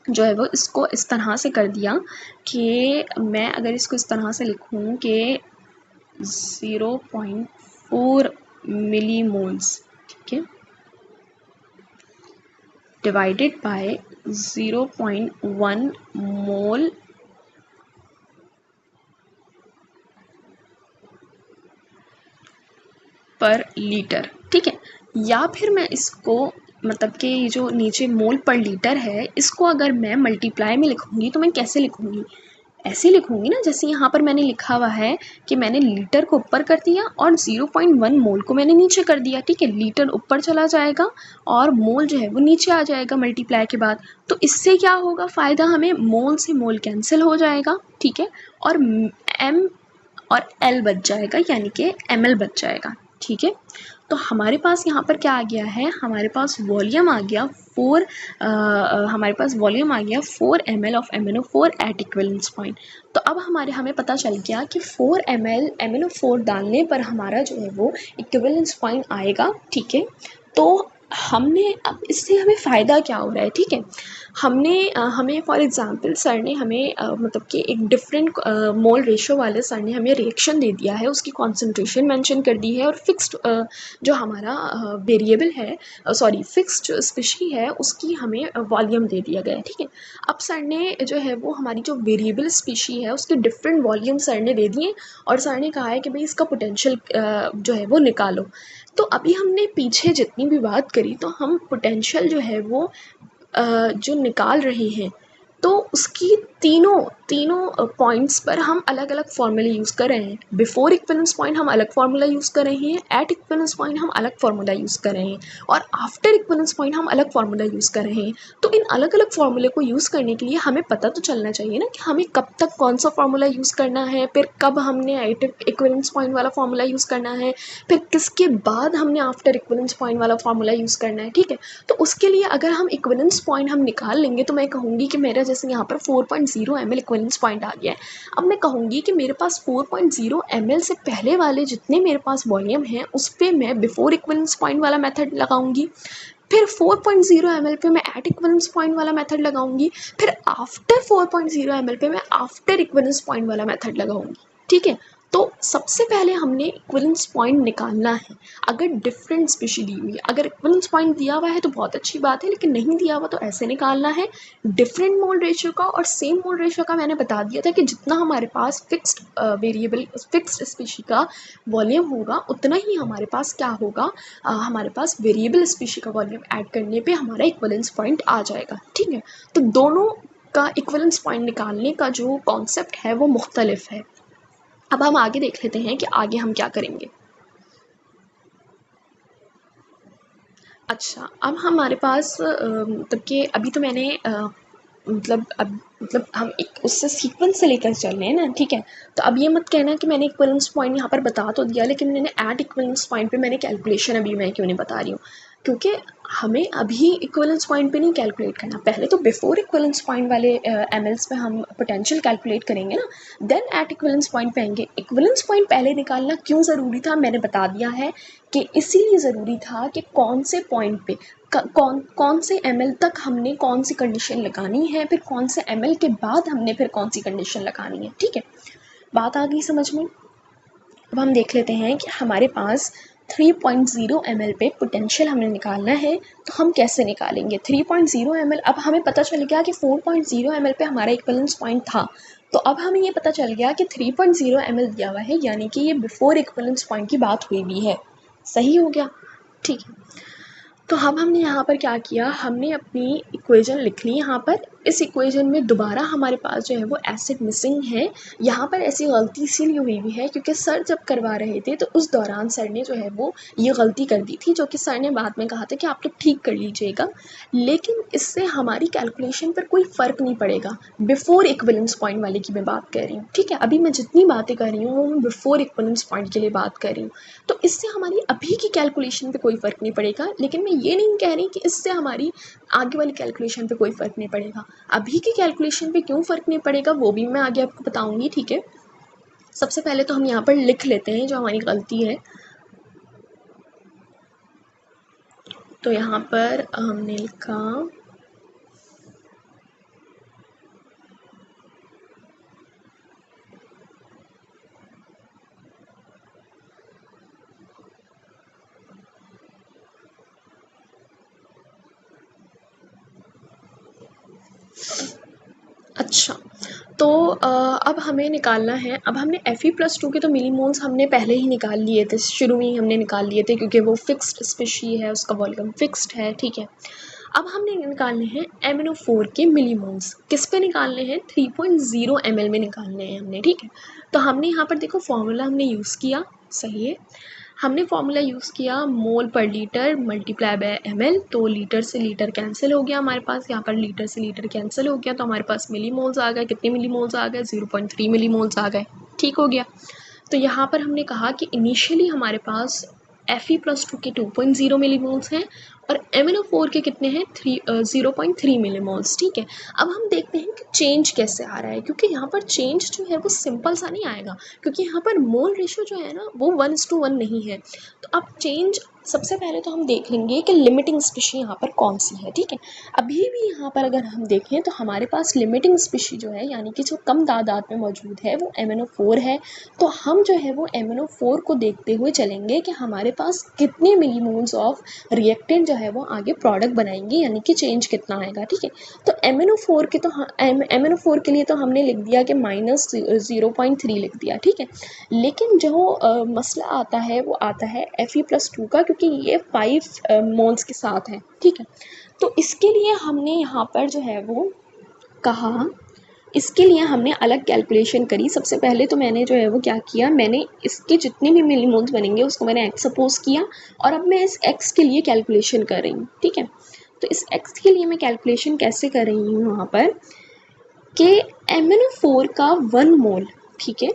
जो है वो इसको इस तरह से कर दिया कि मैं अगर इसको इस तरह से लिखूँ कि 0.4 मिलीमोल्स, ठीक है, डिवाइडेड बाय 0.1 मोल पर लीटर। ठीक है, या फिर मैं इसको मतलब कि ये जो नीचे मोल पर लीटर है, इसको अगर मैं मल्टीप्लाई में लिखूंगी तो मैं कैसे लिखूंगी, ऐसे लिखूंगी ना, जैसे यहाँ पर मैंने लिखा हुआ है कि मैंने लीटर को ऊपर कर दिया और 0.1 मोल को मैंने नीचे कर दिया। ठीक है, लीटर ऊपर चला जाएगा और मोल जो है वो नीचे आ जाएगा मल्टीप्लाई के बाद। तो इससे क्या होगा फ़ायदा, हमें मोल से मोल कैंसिल हो जाएगा। ठीक है, और m और l बच जाएगा यानी कि ml बच जाएगा। ठीक है, तो हमारे पास यहाँ पर क्या आ गया है, हमारे पास वॉल्यूम आ गया 4 हमारे पास वॉल्यूम आ गया 4 ml of MnO4 at equivalence point. तो अब हमें पता चल गया कि 4 ml MnO4 डालने पर हमारा जो है वो इक्विवेलेंस पॉइंट आएगा। ठीक है, तो हमने अब इससे हमें फ़ायदा क्या हो रहा है। ठीक है, हमें फॉर एग्ज़ाम्पल सर ने हमें मतलब कि एक डिफरेंट मोल रेशो वाले सर ने हमें रिएक्शन दे दिया है, उसकी कॉन्सेंट्रेशन मेंशन कर दी है और फिक्स्ड जो हमारा वेरिएबल है, सॉरी फिक्स्ड स्पीशी है, उसकी हमें वॉल्यूम दे दिया गया है। ठीक है, अब सर ने जो है वो हमारी जो वेरिएबल स्पीशी है उसके डिफरेंट वॉल्यूम सर ने दे दिए और सर ने कहा है कि भाई इसका पोटेंशियल जो है वो निकालो। तो अभी हमने पीछे जितनी भी बात करी, तो हम पोटेंशियल जो है वो जो निकाल रहे हैं, तो उसकी तीनों पॉइंट्स पर हम अलग अलग फार्मूला यूज़ कर रहे हैं। बिफोर इक्विवेलेंस पॉइंट हम अलग फार्मूला यूज़ कर रहे हैं, एट इक्विवेलेंस पॉइंट हम अलग फार्मूला यूज़ कर रहे हैं और आफ्टर इक्विवेलेंस पॉइंट हम अलग फार्मूला यूज़ कर रहे हैं। तो इन अलग अलग फार्मूले को यूज़ करने के लिए हमें पता तो चलना चाहिए ना कि हमें कब तक कौन सा फार्मूला यूज़ करना है, फिर कब हमने एट इक्विवेलेंस पॉइंट वाला फार्मूला यूज़ करना है, फिर किसके बाद हमने आफ्टर इक्विवेलेंस पॉइंट वाला फार्मूला यूज़ करना है। ठीक है, तो उसके लिए अगर हम इक्विवेलेंस पॉइंट हम निकाल लेंगे तो मैं कहूँगी कि मेरा जैसे यहाँ पर 4.0 ml इक्विवेलेंस पॉइंट आ गया है। अब मैं कहूँगी कि मेरे पास 4.0 ml से पहले वाले जितने मेरे पास वॉल्यूम हैं उस पर मैं बिफोर इक्विवेलेंस पॉइंट वाला मेथड लगाऊंगी, फिर 4.0 ml पे मैं एट इक्विवेलेंस पॉइंट वाला मेथड लगाऊंगी, फिर आफ्टर 4.0 ml पे मैं आफ्टर इक्विवेलेंस पॉइंट वाला मेथड लगाऊंगी। ठीक है, तो सबसे पहले हमने इक्विवेलेंस पॉइंट निकालना है। अगर डिफरेंट स्पीशी दी हुई है, अगर इक्विवेलेंस पॉइंट दिया हुआ है तो बहुत अच्छी बात है, लेकिन नहीं दिया हुआ तो ऐसे निकालना है डिफरेंट मोल रेशियो का और सेम मोल रेशियो का। मैंने बता दिया था कि जितना हमारे पास फिक्स्ड वेरिएबल फिक्स्ड स्पीशी का वॉल्यूम होगा उतना ही हमारे पास क्या होगा, हमारे पास वेरिएबल स्पीशी का वॉल्यूम ऐड करने पे हमारा इक्विवेलेंस पॉइंट आ जाएगा। ठीक है, तो दोनों का इक्विवेलेंस पॉइंट निकालने का जो कॉन्सेप्ट है वो मुख्तलिफ है। अब हम आगे देख लेते हैं कि आगे हम क्या करेंगे। अच्छा, अब हमारे पास मतलब कि अभी तो मैंने मतलब अब मतलब हम एक उससे सीक्वेंस से लेकर चल रहे हैं ना, ठीक है। तो अब ये मत कहना कि मैंने इक्विवेलेंस पॉइंट यहाँ पर बता तो दिया, लेकिन मैंने एट इक्विवेलेंस पॉइंट पे मैंने कैलकुलेशन अभी मैं क्यों नहीं बता रही हूँ, क्योंकि हमें अभी इक्विवेलेंस पॉइंट पे नहीं कैलकुलेट करना, पहले तो बिफोर इक्विवेलेंस पॉइंट वाले एमएल्स पे हम पोटेंशियल कैलकुलेट करेंगे ना, देन एट इक्विवेलेंस पॉइंट पे आएंगे। इक्विवेलेंस पॉइंट पहले निकालना क्यों ज़रूरी था मैंने बता दिया है, कि इसीलिए ज़रूरी था कि कौन से पॉइंट पे कौन से एमएल तक हमने कौन सी कंडीशन लगानी है, फिर कौन से एमएल के बाद हमने फिर कौन सी कंडीशन लगानी है, ठीक है। बात आ गई समझ में। अब हम देख लेते हैं कि हमारे पास 3.0 ml पे पोटेंशियल हमने निकालना है, तो हम कैसे निकालेंगे 3.0 ml। अब हमें पता चल गया कि 4.0 ml पे हमारा इक्विवेलेंस पॉइंट था, तो अब हमें ये पता चल गया कि 3.0 ml दिया हुआ है, यानी कि ये बिफोर इक्विवेलेंस पॉइंट की बात हुई भी है। सही हो गया, ठीक है। तो अब हमने यहाँ पर क्या किया, हमने अपनी इक्वेशन लिख ली यहाँ पर। इस इक्वेशन में दोबारा हमारे पास जो है वो एसिड मिसिंग है। यहाँ पर ऐसी गलती इसीलिए हुई हुई है क्योंकि सर जब करवा रहे थे तो उस दौरान सर ने जो है वो ये गलती कर दी थी, जो कि सर ने बाद में कहा था कि आप लोग ठीक कर लीजिएगा, लेकिन इससे हमारी कैलकुलेशन पर कोई फ़र्क नहीं पड़ेगा। बिफोर इक्विवेलेंस पॉइंट वाले की मैं बात कर रही हूँ, ठीक है। अभी मैं जितनी बातें कर रही हूँ वो मैं बिफोर इक्विवेलेंस पॉइंट के लिए बात कर रही हूँ, तो इससे हमारी अभी की कैलकुलेशन पे कोई फ़र्क नहीं पड़ेगा, लेकिन मैं ये नहीं कह रही कि इससे हमारी आगे वाली कैलकुलेशन पे कोई फ़र्क नहीं पड़ेगा। अभी की कैलकुलेशन पे क्यों फ़र्क नहीं पड़ेगा वो भी मैं आगे आपको बताऊंगी, ठीक है। सबसे पहले तो हम यहाँ पर लिख लेते हैं जो हमारी गलती है। तो यहाँ पर हमने लिखा अच्छा। तो अब हमें निकालना है, अब हमने Fe+2 के तो मिलीमोल्स हमने पहले ही निकाल लिए थे, शुरू में ही हमने निकाल लिए थे, क्योंकि वो फिक्स्ड स्पेशी है, उसका वॉल्यूम फिक्स्ड है, ठीक है। अब हमने निकालने हैं MnO4 के मिलीमोल्स। किस पे निकालने हैं, 3.0 ml में निकालने हैं हमने, ठीक है। तो हमने यहाँ पर देखो फॉर्मूला हमने यूज़ किया, सही है। हमने फार्मूला यूज़ किया मोल पर लीटर मल्टीप्लाई बाय ml, तो लीटर से लीटर कैंसिल हो गया हमारे पास, यहाँ पर लीटर से लीटर कैंसिल हो गया, तो हमारे पास मिली मोल्स आ गए। कितने मिली मोल्स आ गए, 0.3 मिली मोल्स आ गए, ठीक हो गया। तो यहाँ पर हमने कहा कि इनिशियली हमारे पास Fe+2 के 2.0 मिलीमोल्स हैं और MnO4 के कितने हैं 0.3 मिलीमोल्स, ठीक है। अब हम देखते हैं कि चेंज कैसे आ रहा है, क्योंकि यहाँ पर चेंज जो है वो सिंपल सा नहीं आएगा, क्योंकि यहाँ पर मोल रेशो जो है ना वो 1:1 नहीं है। तो अब चेंज सबसे पहले तो हम देख लेंगे कि लिमिटिंग स्पीशी यहाँ पर कौन सी है, ठीक है। अभी भी यहाँ पर अगर हम देखें तो हमारे पास लिमिटिंग स्पीशी जो है, यानी कि जो कम तादाद में मौजूद है, वो MnO4 है। तो हम जो है वो MnO4 को देखते हुए चलेंगे कि हमारे पास कितने मिलीमोल्स ऑफ रिएक्टेंट जो है वो आगे प्रोडक्ट बनाएंगे, यानी कि चेंज कितना आएगा, ठीक है। तो MnO4 के तो MnO4 के लिए तो हमने लिख दिया कि -0.3 लिख दिया, ठीक है। लेकिन जो मसला आता है वो आता है Fe+2 का, क्योंकि ये 5 मोल्स के साथ है, ठीक है। तो इसके लिए हमने यहाँ पर जो है वो कहा, इसके लिए हमने अलग कैलकुलेशन करी। सबसे पहले तो मैंने जो है वो क्या किया, मैंने इसके जितने भी मिलीमोल्स बनेंगे उसको मैंने x सपोज किया, और अब मैं इस x के लिए कैलकुलेशन कर रही हूँ, ठीक है। तो इस x के लिए मैं कैलकुलेशन कैसे कर रही हूँ यहाँ पर कि MnO4 का 1 मोल, ठीक है।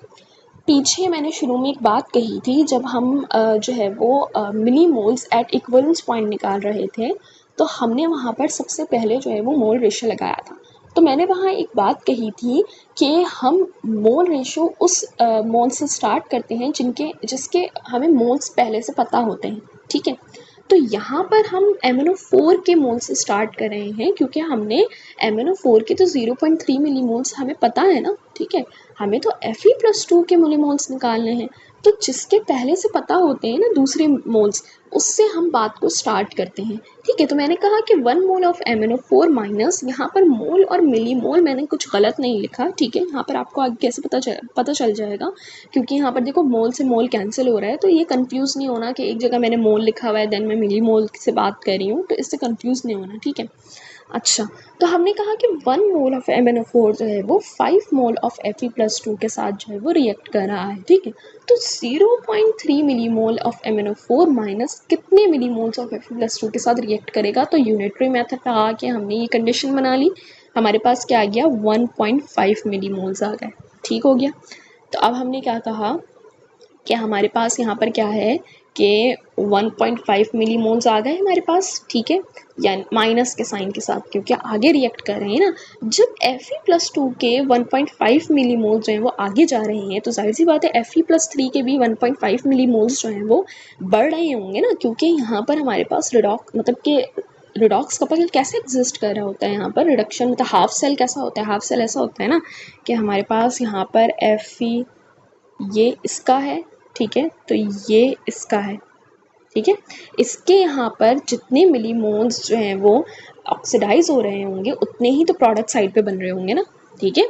पीछे मैंने शुरू में एक बात कही थी, जब हम जो है वो मिली मोल्स एट इक्विवेलेंस पॉइंट निकाल रहे थे, तो हमने वहाँ पर सबसे पहले जो है वो मोल रेशो लगाया था। तो मैंने वहाँ एक बात कही थी कि हम मोल रेशो उस मोल से स्टार्ट करते हैं जिसके हमें मोल्स पहले से पता होते हैं, ठीक है। तो यहाँ पर हम MnO4 के मोल से स्टार्ट कर रहे हैं, क्योंकि हमने MnO4 के तो 0.3 मिलीमोल्स हमें पता है ना, ठीक है। हमें तो Fe+2 के मिलीमोल्स निकालने हैं, तो जिसके पहले से पता होते हैं ना दूसरे मोल्स, उससे हम बात को स्टार्ट करते हैं, ठीक है। तो मैंने कहा कि 1 मोल ऑफ MnO4 माइनस, यहाँ पर मोल और मिली मोल मैंने कुछ गलत नहीं लिखा, ठीक है। यहाँ पर आपको आगे कैसे पता चल जाएगा, क्योंकि यहाँ पर देखो मोल से मोल कैंसिल हो रहा है, तो ये कंफ्यूज नहीं होना कि एक जगह मैंने मोल लिखा हुआ है देन मैं मिली मोल से बात कर रही हूँ, तो इससे कंफ्यूज नहीं होना, ठीक है। अच्छा, तो हमने कहा कि 1 मोल ऑफ MnO4 जो है वो 5 मोल ऑफ Fe+2 के साथ जो है वो रिएक्ट कर रहा है, ठीक है। तो 0.3 मिलीमोल ऑफ MnO4 माइनस कितने मिलीमोल्स ऑफ Fe+2 के साथ रिएक्ट करेगा, तो यूनिटरी मेथड लगा के हमने ये कंडीशन बना ली। हमारे पास क्या आ गया 1.5 मिलीमोल्स आ गए। ठीक हो गया। तो अब हमने क्या कहा कि हमारे पास यहाँ पर क्या है कि 1.5 मिलीमोल्स आ गए हमारे पास। ठीक है, यानी माइनस के साइन के साथ, क्योंकि आगे रिएक्ट कर रहे हैं ना। जब Fe+2 के 1.5 मिलीमोल्स जो हैं वो आगे जा रहे हैं तो जाहिर सी बात है Fe+3 के भी 1.5 मिलीमोल्स जो हैं वो बढ़ रहे होंगे ना, क्योंकि यहाँ पर हमारे पास रिडॉक्स कपल कैसे एग्जिस्ट कर रहा होता है। यहाँ पर रिडक्शन मतलब हाफ सेल कैसा होता है, हाफ सेल ऐसा होता है ना कि हमारे पास यहाँ पर Fe ये इसका है, ठीक है, तो ये इसका है, ठीक है। इसके यहाँ पर जितने मिलीमोल्स जो हैं वो ऑक्सीडाइज हो रहे होंगे उतने ही तो प्रोडक्ट साइड पे बन रहे होंगे ना, ठीक है।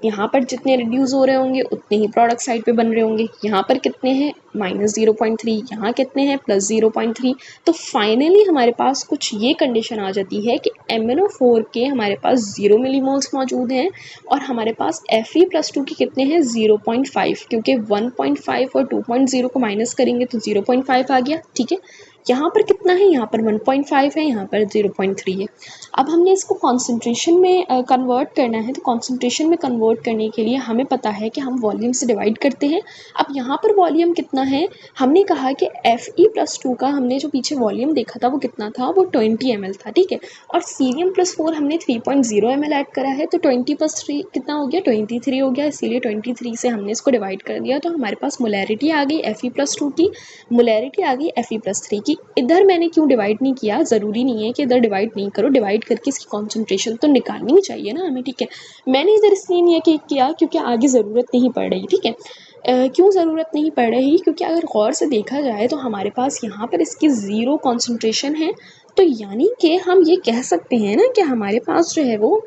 यहाँ पर जितने रिड्यूस हो रहे होंगे उतने ही प्रोडक्ट साइड पे बन रहे होंगे। यहाँ पर कितने हैं -0.3, यहाँ कितने हैं +0.3। तो फाइनली हमारे पास कुछ ये कंडीशन आ जाती है कि MnO4 के हमारे पास 0 मिलीमोल्स मौजूद हैं और हमारे पास Fe+2 के कितने हैं 0.5, क्योंकि 1.5 और 2.0 को माइनस करेंगे तो 0.5 आ गया। ठीक है, यहाँ पर कितना है, यहाँ पर 1.5 है, यहाँ पर 0.3 है। अब हमने इसको कॉन्सेंट्रेशन में कन्वर्ट करना है, तो कॉन्सेंट्रेशन में कन्वर्ट करने के लिए हमें पता है कि हम वॉल्यूम से डिवाइड करते हैं। अब यहाँ पर वॉल्यूम कितना है, हमने कहा कि Fe+2 का हमने जो पीछे वॉल्यूम देखा था वो कितना था, वो 20 ml था। ठीक है, और Cerium+4 हमने 3.0 ml ऐड करा है, तो 20 + 3 कितना हो गया 23 हो गया, इसीलिए 23 से हमने इसको डिवाइड कर दिया। तो हमारे पास मोलैरिटी आ गई Fe+2 की, मोलैरिटी आ गई Fe+3 की। इधर मैंने क्यों डिवाइड नहीं किया, ज़रूरी नहीं है कि इधर डिवाइड नहीं करो, डिवाइड करके इसकी कॉन्सेंट्रेशन तो निकालनी ही चाहिए ना हमें। ठीक है, मैंने इधर इसलिए नहीं किया क्योंकि आगे ज़रूरत नहीं पड़ रही। ठीक है, क्यों ज़रूरत नहीं पड़ रही, क्योंकि अगर गौर से देखा जाए तो हमारे पास यहाँ पर इसकी 0 कॉन्सेंट्रेशन है, तो यानी कि हम ये कह सकते हैं ना कि हमारे पास जो है वो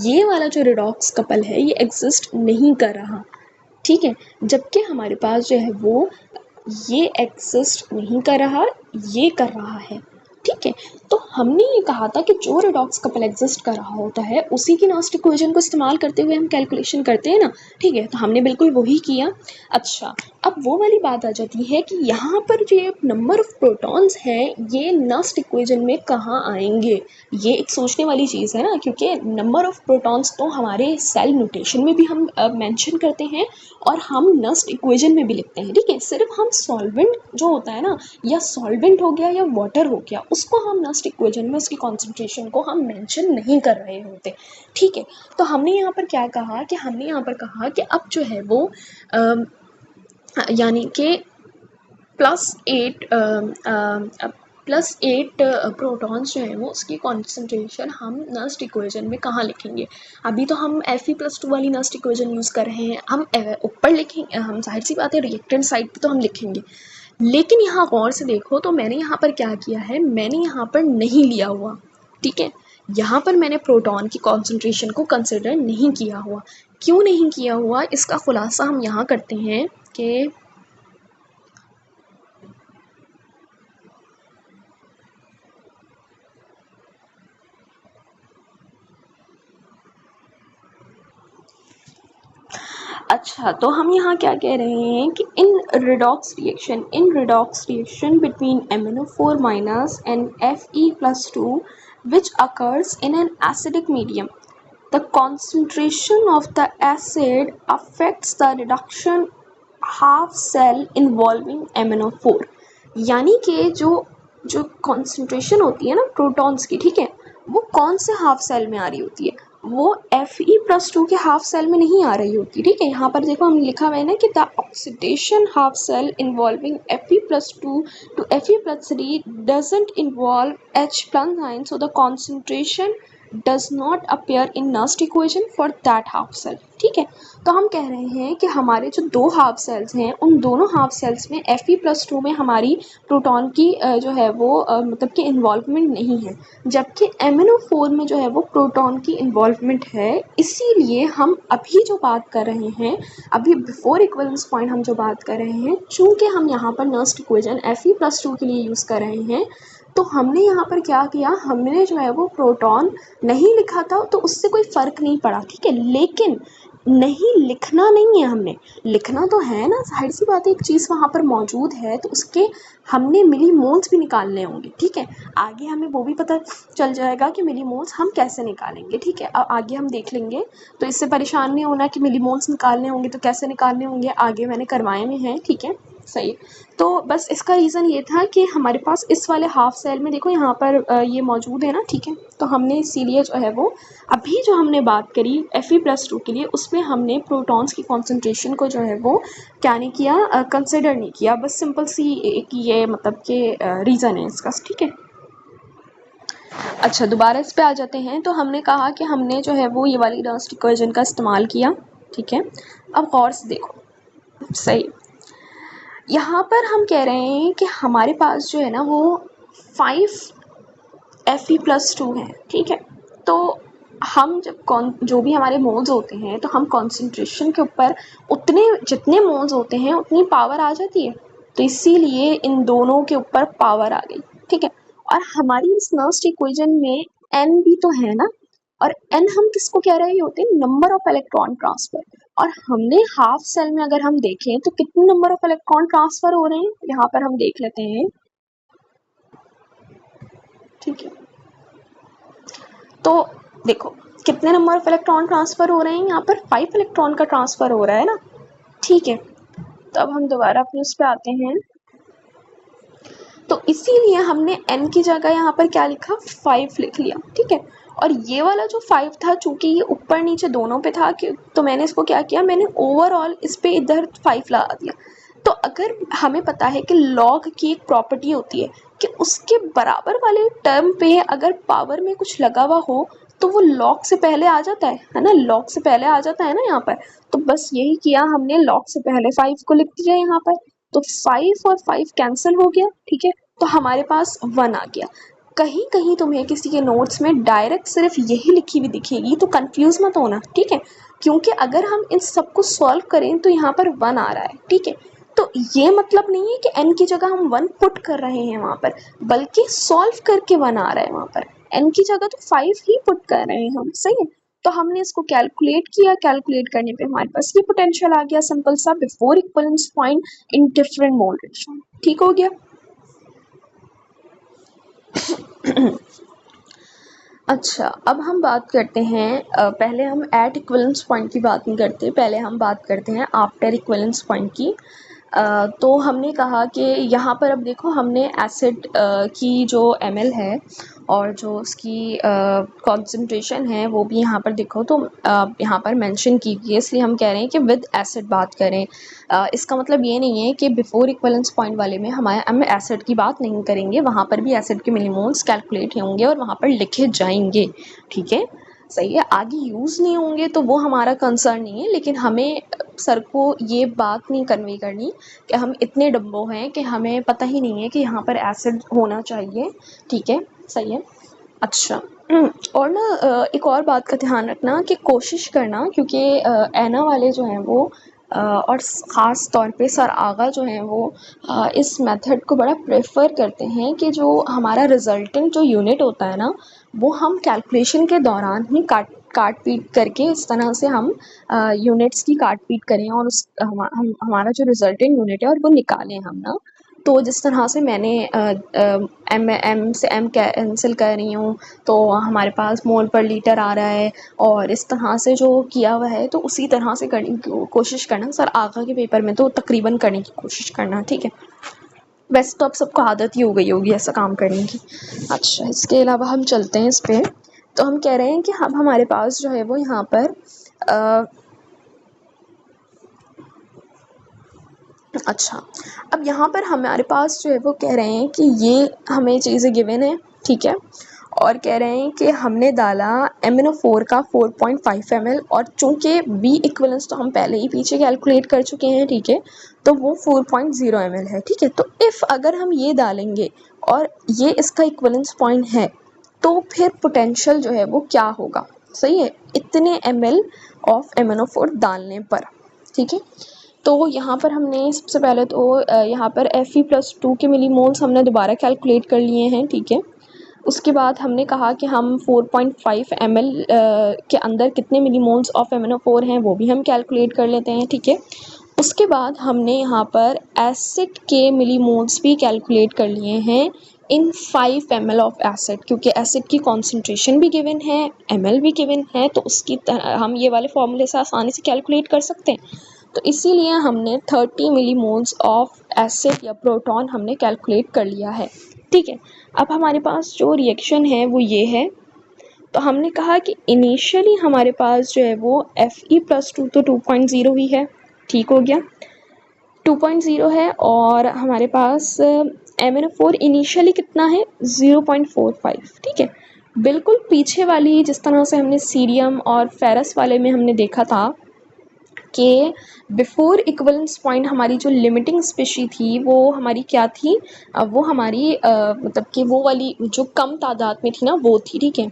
ये वाला जो रिडॉक्स कपल है ये एग्जिस्ट नहीं कर रहा। ठीक है, जबकि हमारे पास जो है वो ये एग्जिस्ट नहीं कर रहा, ये कर रहा है। ठीक है, तो हमने ये कहा था कि जो रिडॉक्स कपल एग्जिस्ट कर रहा होता है उसी की नॉस्ट इक्वेशन को इस्तेमाल करते हुए हम कैलकुलेशन करते हैं ना। ठीक है, तो हमने बिल्कुल वही किया। अच्छा, अब वो वाली बात आ जाती है कि यहाँ पर जो नंबर ऑफ प्रोटॉन्स है ये नॉस्ट इक्वेशन में कहाँ आएंगे, ये एक सोचने वाली चीज़ है ना, क्योंकि नंबर ऑफ प्रोटॉन्स तो हमारे सेल नोटेशन में भी हम मेंशन करते हैं और हम नॉस्ट इक्वेशन में भी लिखते हैं। ठीक है, सिर्फ हम सॉल्वेंट जो होता है ना, या सॉल्वेंट हो गया या वाटर हो गया, उसको हम नॉस्ट इक्वेशन में उसकी कॉन्सेंट्रेशन को हम मेंशन नहीं कर रहे होते। ठीक है, तो हमने यहाँ पर क्या कहा कि हमने यहाँ पर कहा कि अब जो है वो यानी कि +8 प्रोटॉन्स जो है वो उसकी कॉन्सेंट्रेशन हम नस्ट इक्वेशन में कहाँ लिखेंगे। अभी तो हम Fe+2 वाली नस्ट इक्वेशन यूज़ कर रहे हैं, हम ऊपर लिखेंगे, हम जाहिर सी बात है रिएक्टेंट साइड पे तो हम लिखेंगे। लेकिन यहाँ गौर से देखो तो मैंने यहाँ पर क्या किया है, मैंने यहाँ पर नहीं लिया हुआ। ठीक है, यहाँ पर मैंने प्रोटॉन की कॉन्सेंट्रेशन को कंसिडर नहीं किया हुआ। क्यों नहीं किया हुआ, इसका खुलासा हम यहाँ करते हैं कि अच्छा, तो हम यहाँ क्या कह रहे हैं कि in redox reaction between MnO4 minus and Fe+2 which occurs in an acidic medium, the concentration of the acid affects the reduction half cell involving MnO4। यानी कि जो कॉन्सेंट्रेशन होती है ना प्रोटॉन्स की, ठीक है, वो कौन से हाफ सेल में आ रही होती है, वो Fe+2 के हाफ सेल में नहीं आ रही होती। ठीक है, यहाँ पर देखो हम लिखा हुआ है ना कि the oxidation half cell involving Fe+2 to Fe+3 doesn't involve H+9, so the concentration does not appear in Nernst equation for that half cell. ठीक है, तो हम कह रहे हैं कि हमारे जो दो हाफ सेल्स हैं उन दोनों हाफ सेल्स में Fe+2 में हमारी प्रोटॉन की जो है वो मतलब कि इन्वॉल्वमेंट नहीं है, जबकि MnO4 में जो है वो प्रोटॉन की इन्वॉल्वमेंट है। इसीलिए हम अभी जो बात कर रहे हैं, अभी बिफोर इक्वलेंस पॉइंट हम जो बात कर रहे हैं, चूँकि हम यहाँ पर नस्ट इक्वेशन Fe+2 के लिए यूज़ कर रहे हैं, तो हमने यहाँ पर क्या किया, हमने जो है वो प्रोटॉन नहीं लिखा था तो उससे कोई फ़र्क नहीं पड़ा। ठीक है, लेकिन नहीं, लिखना नहीं है हमने, लिखना तो है ना, ज़ाहिर सी बात है, एक चीज़ वहाँ पर मौजूद है तो उसके हमने मिलीमोल्स भी निकालने होंगे, ठीक है। आगे हमें वो भी पता चल जाएगा कि मिलीमोल्स हम कैसे निकालेंगे, ठीक है। आगे हम देख लेंगे, तो इससे परेशान नहीं होना कि मिलीमोल्स निकालने होंगे तो कैसे निकालने होंगे, आगे मैंने करवाए में हैं, ठीक है, सही। तो बस इसका रीज़न ये था कि हमारे पास इस वाले हाफ सेल में देखो यहाँ पर ये मौजूद है ना, ठीक है। तो हमने इसीलिए जो है वो अभी जो हमने बात करी Fe+2 के लिए, उसमें हमने प्रोटॉन्स की कॉन्सेंट्रेशन को जो है वो क्या नहीं किया, कंसिडर नहीं किया। बस सिंपल सी एक ये मतलब कि रीज़न है इसका, ठीक है। अच्छा, दोबारा इस पे आ जाते हैं। तो हमने कहा कि हमने जो है वो ये वाली डायरेक्ट इक्वेशन का इस्तेमाल किया, ठीक है। अब गौर से देखो, सही, यहाँ पर हम कह रहे हैं कि हमारे पास जो है ना वो 5 Fe+2 है, ठीक है। तो हम जब जो भी हमारे मोल्स होते हैं तो हम कॉन्सेंट्रेशन के ऊपर उतने जितने मोल्स होते हैं उतनी पावर आ जाती है, तो इसीलिए इन दोनों के ऊपर पावर आ गई, ठीक है। और हमारी इस नर्स्ट इक्वेशन में n भी तो है ना, और n हम किसको कह रहे होते हैं, नंबर ऑफ इलेक्ट्रॉन ट्रांसफर। और हमने हाफ सेल में अगर हम देखें तो कितने नंबर ऑफ इलेक्ट्रॉन ट्रांसफर हो रहे हैं, यहाँ पर हम देख लेते हैं, ठीक है। तो देखो कितने नंबर ऑफ इलेक्ट्रॉन ट्रांसफर हो रहे हैं, यहाँ पर 5 इलेक्ट्रॉन का ट्रांसफर हो रहा है ना, ठीक है। तो अब हम दोबारा अपने उस पे आते हैं, तो इसीलिए हमने n की जगह यहाँ पर क्या लिखा, 5 लिख लिया, ठीक है। और ये वाला जो 5 था, चूंकि ये ऊपर नीचे दोनों पे था कि तो मैंने इसको क्या किया, मैंने ओवरऑल इस पे इधर 5 लगा दिया। तो अगर हमें पता है कि लॉग की एक प्रॉपर्टी होती है कि उसके बराबर वाले टर्म पे अगर पावर में कुछ लगा हुआ हो तो वो लॉग से पहले आ जाता है ना, लॉग से पहले आ जाता है ना यहाँ पर। तो बस यही किया हमने, लॉग से पहले 5 को लिख दिया यहाँ पर, तो 5 और 5 कैंसिल हो गया, ठीक है। तो हमारे पास 1 आ गया। कहीं कहीं तुम्हें किसी के नोट्स में डायरेक्ट सिर्फ यही लिखी हुई दिखेगी, तो कंफ्यूज मत होना, ठीक है। क्योंकि अगर हम इन सबको सॉल्व करें तो यहाँ पर 1 आ रहा है, ठीक है। तो ये मतलब नहीं है कि n की जगह हम 1 पुट कर रहे हैं वहाँ पर, बल्कि सॉल्व करके 1 आ रहा है वहाँ पर, n की जगह तो 5 ही पुट कर रहे हैं हम, सही है। तो हमने इसको कैलकुलेट किया, कैलकुलेट करने पे हमारे पास ये पोटेंशियल आ गया, सिंपल सा, before equivalence point in different mole ratio, ठीक हो गया। अच्छा, अब हम बात करते हैं, पहले हम एट इक्विवेलेंस पॉइंट की बात नहीं करते, पहले हम बात करते हैं आफ्टर इक्विवेलेंस पॉइंट की। तो हमने कहा कि यहाँ पर अब देखो हमने एसिड की जो ml है और जो उसकी कॉन्सेंट्रेशन है वो भी यहाँ पर देखो, तो यहाँ पर मेंशन की गई है, इसलिए हम कह रहे हैं कि विद एसिड बात करें। इसका मतलब ये नहीं है कि बिफोर इक्विवेलेंस पॉइंट वाले में हम एसिड की बात नहीं करेंगे, वहाँ पर भी एसिड के मिलीमोल्स कैलकुलेट होंगे और वहाँ पर लिखे जाएंगे, ठीक है, सही है। आगे यूज़ नहीं होंगे तो वो हमारा कंसर्न नहीं है, लेकिन हमें सर को ये बात नहीं कन्वे करनी कि हम इतने डब्बो हैं कि हमें पता ही नहीं है कि यहाँ पर एसिड होना चाहिए, ठीक है, सही है। अच्छा, और ना एक और बात का ध्यान रखना कि कोशिश करना, क्योंकि ऐना वाले जो हैं वो और ख़ास तौर पे सर आगा जो हैं वो इस मेथड को बड़ा प्रेफर करते हैं कि जो हमारा रिजल्टेंट जो यूनिट होता है ना, वो हम कैलकुलेशन के दौरान ही काट पीट करके इस तरह से हम यूनिट्स की काट पीट करें और हमारा जो रिजल्टेंट यूनिट है और वो निकालें हम ना। तो जिस तरह से मैंने एम से एम कैंसिल कर रही हूँ तो हमारे पास मोल पर लीटर आ रहा है, और इस तरह से जो किया हुआ है तो उसी तरह से करने की कोशिश करना सर आगा के पेपर में, तो तकरीबन करने की कोशिश करना, ठीक है। वैसे तो अब सबको आदत ही हो गई होगी ऐसा काम करने की। अच्छा, इसके अलावा हम चलते हैं इस पर, तो हम कह रहे हैं कि अब हमारे पास जो है वो यहाँ पर अच्छा, अब यहाँ पर हमारे पास जो है वो कह रहे हैं कि ये हमें चीज़ें गिवन है, ठीक है, और कह रहे हैं कि हमने डाला MnO4 का 4.5 ml, और चूँकि B इक्विवेलेंस तो हम पहले ही पीछे कैलकुलेट कर चुके हैं, ठीक है, तो वो 4.0 ml है, ठीक है। तो इफ़ अगर हम ये डालेंगे और ये इसका इक्विवेलेंस पॉइंट है तो फिर पोटेंशियल जो है वो क्या होगा, सही है, इतने ml ऑफ MnO4 डालने पर, ठीक है। तो यहाँ पर हमने सबसे पहले तो यहाँ पर Fe+2 के मिलीमोल्स हमने दोबारा कैलकुलेट कर लिए हैं, ठीक है। उसके बाद हमने कहा कि हम 4.5 ml के अंदर कितने मिलीमोल्स ऑफ MnO4 हैं वो भी हम कैलकुलेट कर लेते हैं, ठीक है। उसके बाद हमने यहाँ पर एसिड के मिलीमोल्स भी कैलकुलेट कर लिए हैं इन 5 ml ऑफ एसिड, क्योंकि एसिड की कॉन्सेंट्रेशन भी गिवन है, ml भी गिवन है, तो उसकी हम ये वाले फॉर्मूले से आसानी से कैलकुलेट कर सकते हैं। तो इसीलिए हमने 30 मिलीमोल्स ऑफ एसिड या प्रोटॉन हमने कैलकुलेट कर लिया है, ठीक है। अब हमारे पास जो रिएक्शन है वो ये है। तो हमने कहा कि इनिशियली हमारे पास जो है वो Fe+2 तो 2.0 ही है, ठीक हो गया, 2.0 है। और हमारे पास MnO4 इनिशियली कितना है, 0.45, ठीक है। बिल्कुल पीछे वाली जिस तरह से हमने सीरियम और फेरस वाले में हमने देखा था कि बिफोर इक्विवेलेंस पॉइंट हमारी जो लिमिटिंग स्पेशी थी वो हमारी क्या थी, वो हमारी मतलब कि वो वाली जो कम तादाद में थी ना वो थी, ठीक है।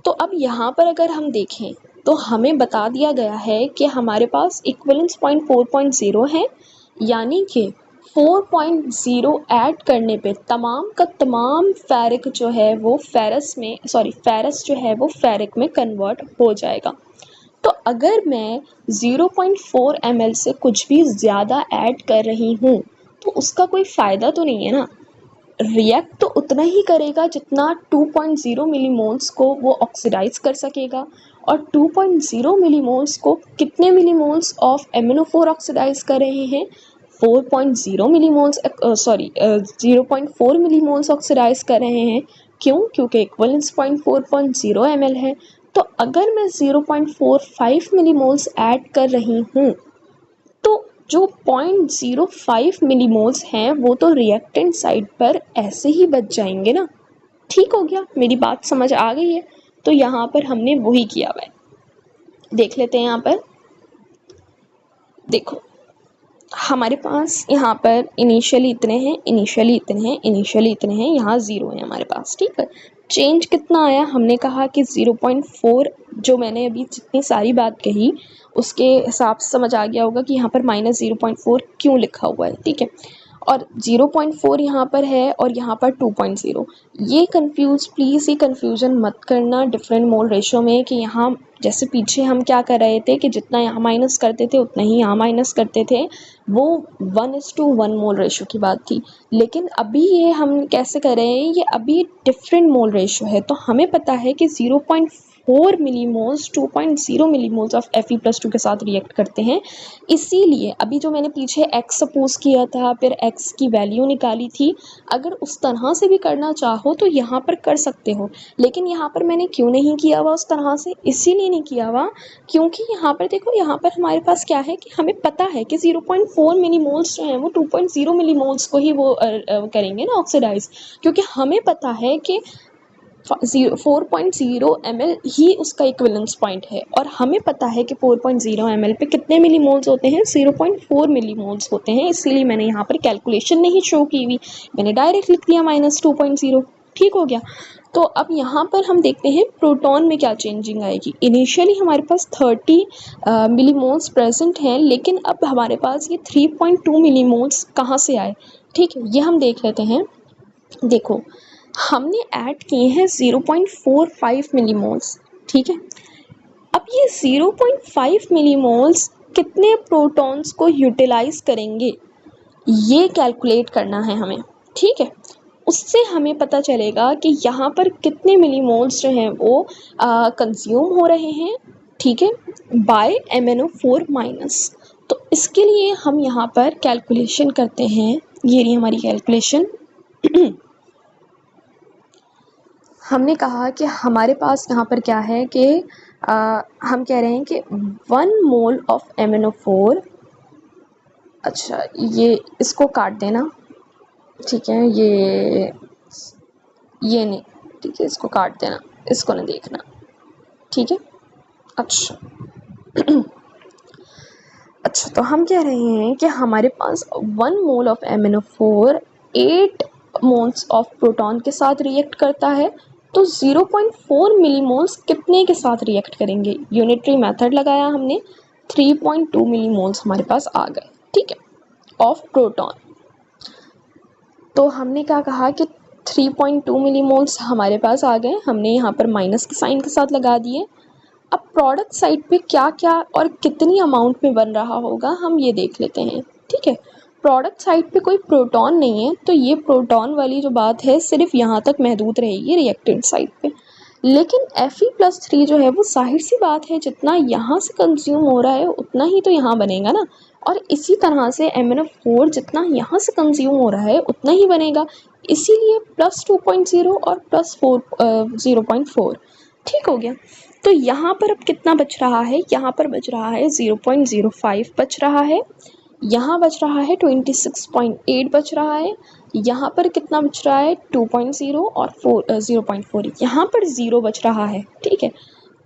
तो अब यहाँ पर अगर हम देखें तो हमें बता दिया गया है कि हमारे पास इक्विवेलेंस पॉइंट 4.0 है, यानी कि 4.0 ऐड करने पे तमाम का तमाम फेरिक जो है वो फेरस जो है वो फेरिक में कन्वर्ट हो जाएगा। तो अगर मैं 0.4 ml से कुछ भी ज़्यादा ऐड कर रही हूँ तो उसका कोई फ़ायदा तो नहीं है ना। रिएक्ट तो उतना ही करेगा जितना 2.0 मिलीमोल्स को वो ऑक्सीडाइज कर सकेगा, और 2.0 मिलीमोल्स को कितने मिलीमोल्स ऑफ MnO4 ऑक्सीडाइज कर रहे हैं, 4.0 मिलीमोल्स 0.4 मिलीमोल्स ऑक्सीडाइज कर रहे हैं। क्यों? क्योंकि इक्विवेलेंस पॉइंट 4.0 ml है। तो अगर मैं 0.45 मिलीमोल्स ऐड कर रही हूँ तो जो 0.05 मिलीमोल्स हैं वो तो रिएक्टेंट साइड पर ऐसे ही बच जाएंगे ना। ठीक हो गया, मेरी बात समझ आ गई है। तो यहाँ पर हमने वही किया हुआ है, देख लेते हैं। यहाँ पर देखो, हमारे पास यहाँ पर इनिशियली इतने हैं, इनिशियली इतने हैं, इनिशियली इतने हैं, यहाँ 0 है हमारे पास, ठीक है। चेंज कितना आया, हमने कहा कि 0.4, जो मैंने अभी जितनी सारी बात कही उसके हिसाब से समझ आ गया होगा कि यहाँ पर -0.4 क्यों लिखा हुआ है, ठीक है। और 0.4 यहाँ पर है और यहाँ पर 2.0। ये प्लीज़ ये कन्फ्यूज़न मत करना डिफरेंट मोल रेशो में, कि यहाँ जैसे पीछे हम क्या कर रहे थे कि जितना यहाँ माइनस करते थे उतना ही यहाँ माइनस करते थे, वो 1:1 मोल रेशो की बात थी। लेकिन अभी ये हम कैसे कर रहे हैं, ये अभी डिफरेंट मोल रेशो है। तो हमें पता है कि 0.4 मिलीमोल्स 2.0 मिलीमोल्स ऑफ Fe+2 के साथ रिएक्ट करते हैं। इसीलिए अभी जो मैंने पीछे x सपोज किया था, फिर x की वैल्यू निकाली थी, अगर उस तरह से भी करना चाहो तो यहाँ पर कर सकते हो। लेकिन यहाँ पर मैंने क्यों नहीं किया हुआ उस तरह से, इसीलिए नहीं किया हुआ क्योंकि यहाँ पर देखो, यहाँ पर हमारे पास क्या है कि हमें पता है कि 0.4 मिलीमोल्स जो हैं वो 2.0 मिलीमोल्स को ही वो करेंगे ना ऑक्सीडाइज, क्योंकि हमें पता है कि 4.0 ml ही उसका इक्विवेलेंस पॉइंट है, और हमें पता है कि 4.0 ml पे कितने मिलीमोल्स होते हैं, 0.4 मिलीमोल्स होते हैं। इसीलिए मैंने यहाँ पर कैलकुलेशन नहीं शो की हुई, मैंने डायरेक्ट लिख दिया -2.0। ठीक हो गया। तो अब यहाँ पर हम देखते हैं प्रोटॉन में क्या चेंजिंग आएगी। इनिशियली हमारे पास 30 मिलीमोल्स प्रेजेंट हैं, लेकिन अब हमारे पास ये 3.2 मिलीमोल्स कहाँ से आए, ठीक है, ये हम देख लेते हैं। देखो, हमने ऐड किए हैं 0.45 मिलीमोल्स, ठीक है। अब ये 0.5 मिलीमोल्स कितने प्रोटॉन्स को यूटिलाइज करेंगे, ये कैलकुलेट करना है हमें, ठीक है। उससे हमें पता चलेगा कि यहाँ पर कितने मिलीमोल्स जो हैं वो कंज्यूम हो रहे हैं, ठीक है, बाय MnO4 माइनस। तो इसके लिए हम यहाँ पर कैलकुलेशन करते हैं। ये रही हमारी कैलकुलेशन। हमने कहा कि हमारे पास यहाँ पर क्या है कि हम कह रहे हैं कि 1 मोल ऑफ MnO4, अच्छा ये इसको काट देना, ठीक है, ये नहीं, ठीक है, इसको काट देना, इसको नहीं देखना, ठीक है। अच्छा अच्छा, तो हम कह रहे हैं कि हमारे पास 1 mole of MnO4 8 moles of proton के साथ रिएक्ट करता है। तो 0.4 मिलीमोल्स कितने के साथ रिएक्ट करेंगे, यूनिटरी मेथड लगाया हमने, 3.2 मिलीमोल्स हमारे पास आ गए, ठीक है, ऑफ प्रोटॉन। तो हमने क्या कहा कि 3.2 मिलीमोल्स हमारे पास आ गए, हमने यहाँ पर माइनस के साइन के साथ लगा दिए। अब प्रोडक्ट साइड पे क्या क्या और कितनी अमाउंट में बन रहा होगा हम ये देख लेते हैं। ठीक है, प्रोडक्ट साइड पे कोई प्रोटॉन नहीं है, तो ये प्रोटॉन वाली जो बात है सिर्फ यहाँ तक महदूद रहेगी रिएक्टेंट साइड पे। लेकिन Fe+3 जो है वो जाहिर सी बात है, जितना यहाँ से कंज्यूम हो रहा है उतना ही तो यहाँ बनेगा ना, और इसी तरह से MnO4 जितना यहाँ से कंज्यूम हो रहा है उतना ही बनेगा, इसीलिए +2.0 और +0.4। ठीक हो गया। तो यहाँ पर अब कितना बच रहा है, यहाँ पर बच रहा है 0.05 बच रहा है, यहाँ बच रहा है 26.8 बच रहा है, यहाँ पर कितना बच रहा है 2.0 और 0.4, यहाँ पर 0 बच रहा है। ठीक है,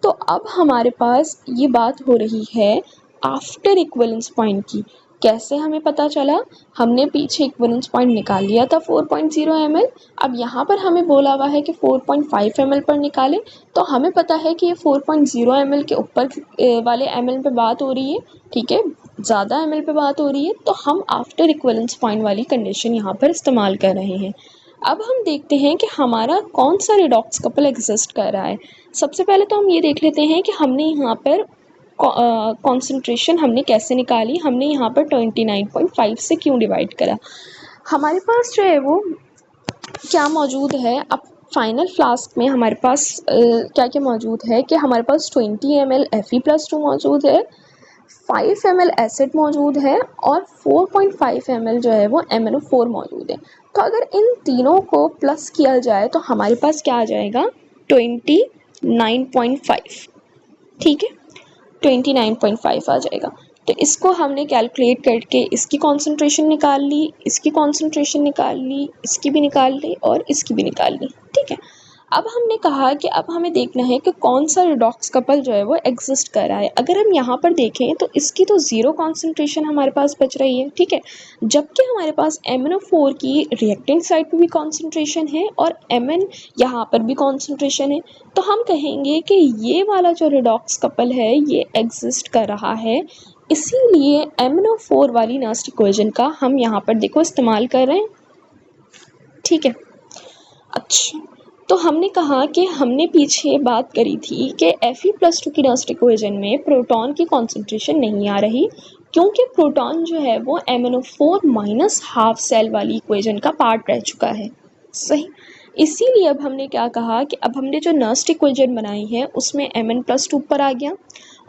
तो अब हमारे पास ये बात हो रही है आफ्टर इक्विवेलेंस पॉइंट की। कैसे हमें पता चला, हमने पीछे इक्विवेलेंस पॉइंट निकाल लिया था 4.0 ml, अब यहाँ पर हमें बोला हुआ है कि 4.5 ml पर निकालें, तो हमें पता है कि ये 4.0 ml के ऊपर वाले ml पे बात हो रही है। ठीक है, ज़्यादा ml पे बात हो रही है, तो हम आफ्टर इक्विवेलेंस पॉइंट वाली कंडीशन यहाँ पर इस्तेमाल कर रहे हैं। अब हम देखते हैं कि हमारा कौन सा रिडॉक्स कपल एग्जिस्ट कर रहा है। सबसे पहले तो हम ये देख लेते हैं कि हमने यहाँ पर कॉन्सेंट्रेशन हमने कैसे निकाली, हमने यहाँ पर 29.5 से क्यों डिवाइड करा। हमारे पास जो है वो क्या मौजूद है, अब फाइनल फ्लास्क में हमारे पास क्या क्या मौजूद है कि हमारे पास 20 ml Fe+2 मौजूद है, 5 ml एसिड मौजूद है और 4.5 ml जो है वो MnO4 मौजूद है। तो अगर इन तीनों को प्लस किया जाए तो हमारे पास क्या आ जाएगा 29.5। ठीक है, 29.5 आ जाएगा। तो इसको हमने कैलकुलेट करके इसकी कॉन्सेंट्रेशन निकाल ली, इसकी कॉन्सेंट्रेशन निकाल ली, इसकी भी निकाल ली और इसकी भी निकाल ली। ठीक है, अब हमने कहा कि अब हमें देखना है कि कौन सा रिडॉक्स कपल जो है वो एग्जिस्ट कर रहा है। अगर हम यहाँ पर देखें तो इसकी तो ज़ीरो कॉन्सेंट्रेशन हमारे पास बच रही है। ठीक है, जबकि हमारे पास MnO4 की रिएक्टेंट साइड पे भी कॉन्सेंट्रेशन है और Mn यहाँ पर भी कॉन्सेंट्रेशन है, तो हम कहेंगे कि ये वाला जो रिडॉक्स कपल है ये एग्जिस्ट कर रहा है, इसीलिए MnO4 वाली नर्स्ट इक्वेशन का हम यहाँ पर देखो इस्तेमाल कर रहे हैं। ठीक है, अच्छा, तो हमने कहा कि हमने पीछे बात करी थी कि Fe+2 की नर्स्ट इक्वेशन में प्रोटॉन की कॉन्सेंट्रेशन नहीं आ रही, क्योंकि प्रोटॉन जो है वो MnO4 माइनस हाफ सेल वाली इक्वेशन का पार्ट रह चुका है। सही, इसीलिए अब हमने क्या कहा कि अब हमने जो नर्स्ट इक्वेशन बनाई है उसमें Mn+2 ऊपर आ गया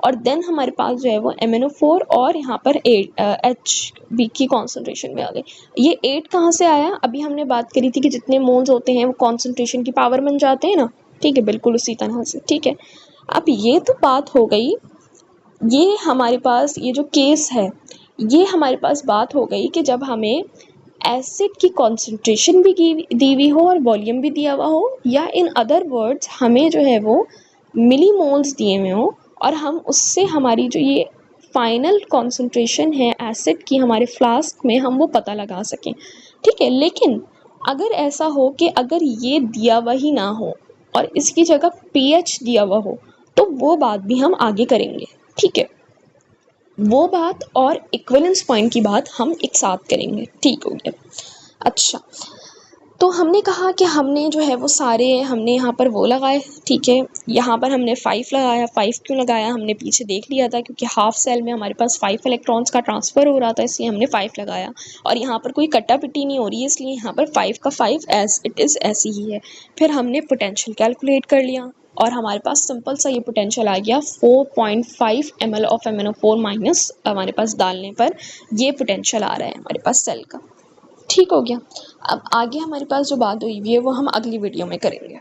और देन हमारे पास जो है वो MnO4 और यहाँ पर 8 HB की कॉन्सेंट्रेशन में आ गई। ये 8 कहाँ से आया, अभी हमने बात करी थी कि जितने मोल्स होते हैं वो कॉन्सेंट्रेशन की पावर बन जाते हैं ना। ठीक है, बिल्कुल उसी तरह से। ठीक है, अब ये तो बात हो गई, ये हमारे पास ये जो केस है ये हमारे पास बात हो गई कि जब हमें एसिड की कॉन्सेंट्रेशन भी दी हुई हो और वॉल्यूम भी दिया हुआ हो, या इन अदर वर्ड्स हमें जो है वो मिलीमोल्स दिए हुए हो और हम उससे हमारी जो ये फाइनल कॉन्सेंट्रेशन है एसिड की हमारे फ्लास्क में हम वो पता लगा सकें। ठीक है, लेकिन अगर ऐसा हो कि अगर ये दिया हुआ ही ना हो और इसकी जगह pH दिया हुआ हो तो वो बात भी हम आगे करेंगे। ठीक है, वो बात और इक्विवेलेंस पॉइंट की बात हम एक साथ करेंगे। ठीक हो गया। अच्छा, तो हमने कहा कि हमने जो है वो सारे हमने यहाँ पर वो लगाए। ठीक है, यहाँ पर हमने 5 लगाया। 5 क्यों लगाया, हमने पीछे देख लिया था क्योंकि हाफ सेल में हमारे पास 5 इलेक्ट्रॉन्स का ट्रांसफ़र हो रहा था, इसलिए हमने 5 लगाया। और यहाँ पर कोई कट्टा पिट्टी नहीं हो रही है, इसलिए यहाँ पर 5 का 5 एज इट इज़ ऐसी ही है। फिर हमने पोटेंशियल कैलकुलेट कर लिया और हमारे पास सिंपल सा ये पोटेंशियल आ गया 4.5 ml ऑफ MnO4 माइनस हमारे पास डालने पर ये पोटेंशियल आ रहा है हमारे पास सेल का। ठीक हो गया। अब आगे हमारे पास जो बात हुई है वो हम अगली वीडियो में करेंगे।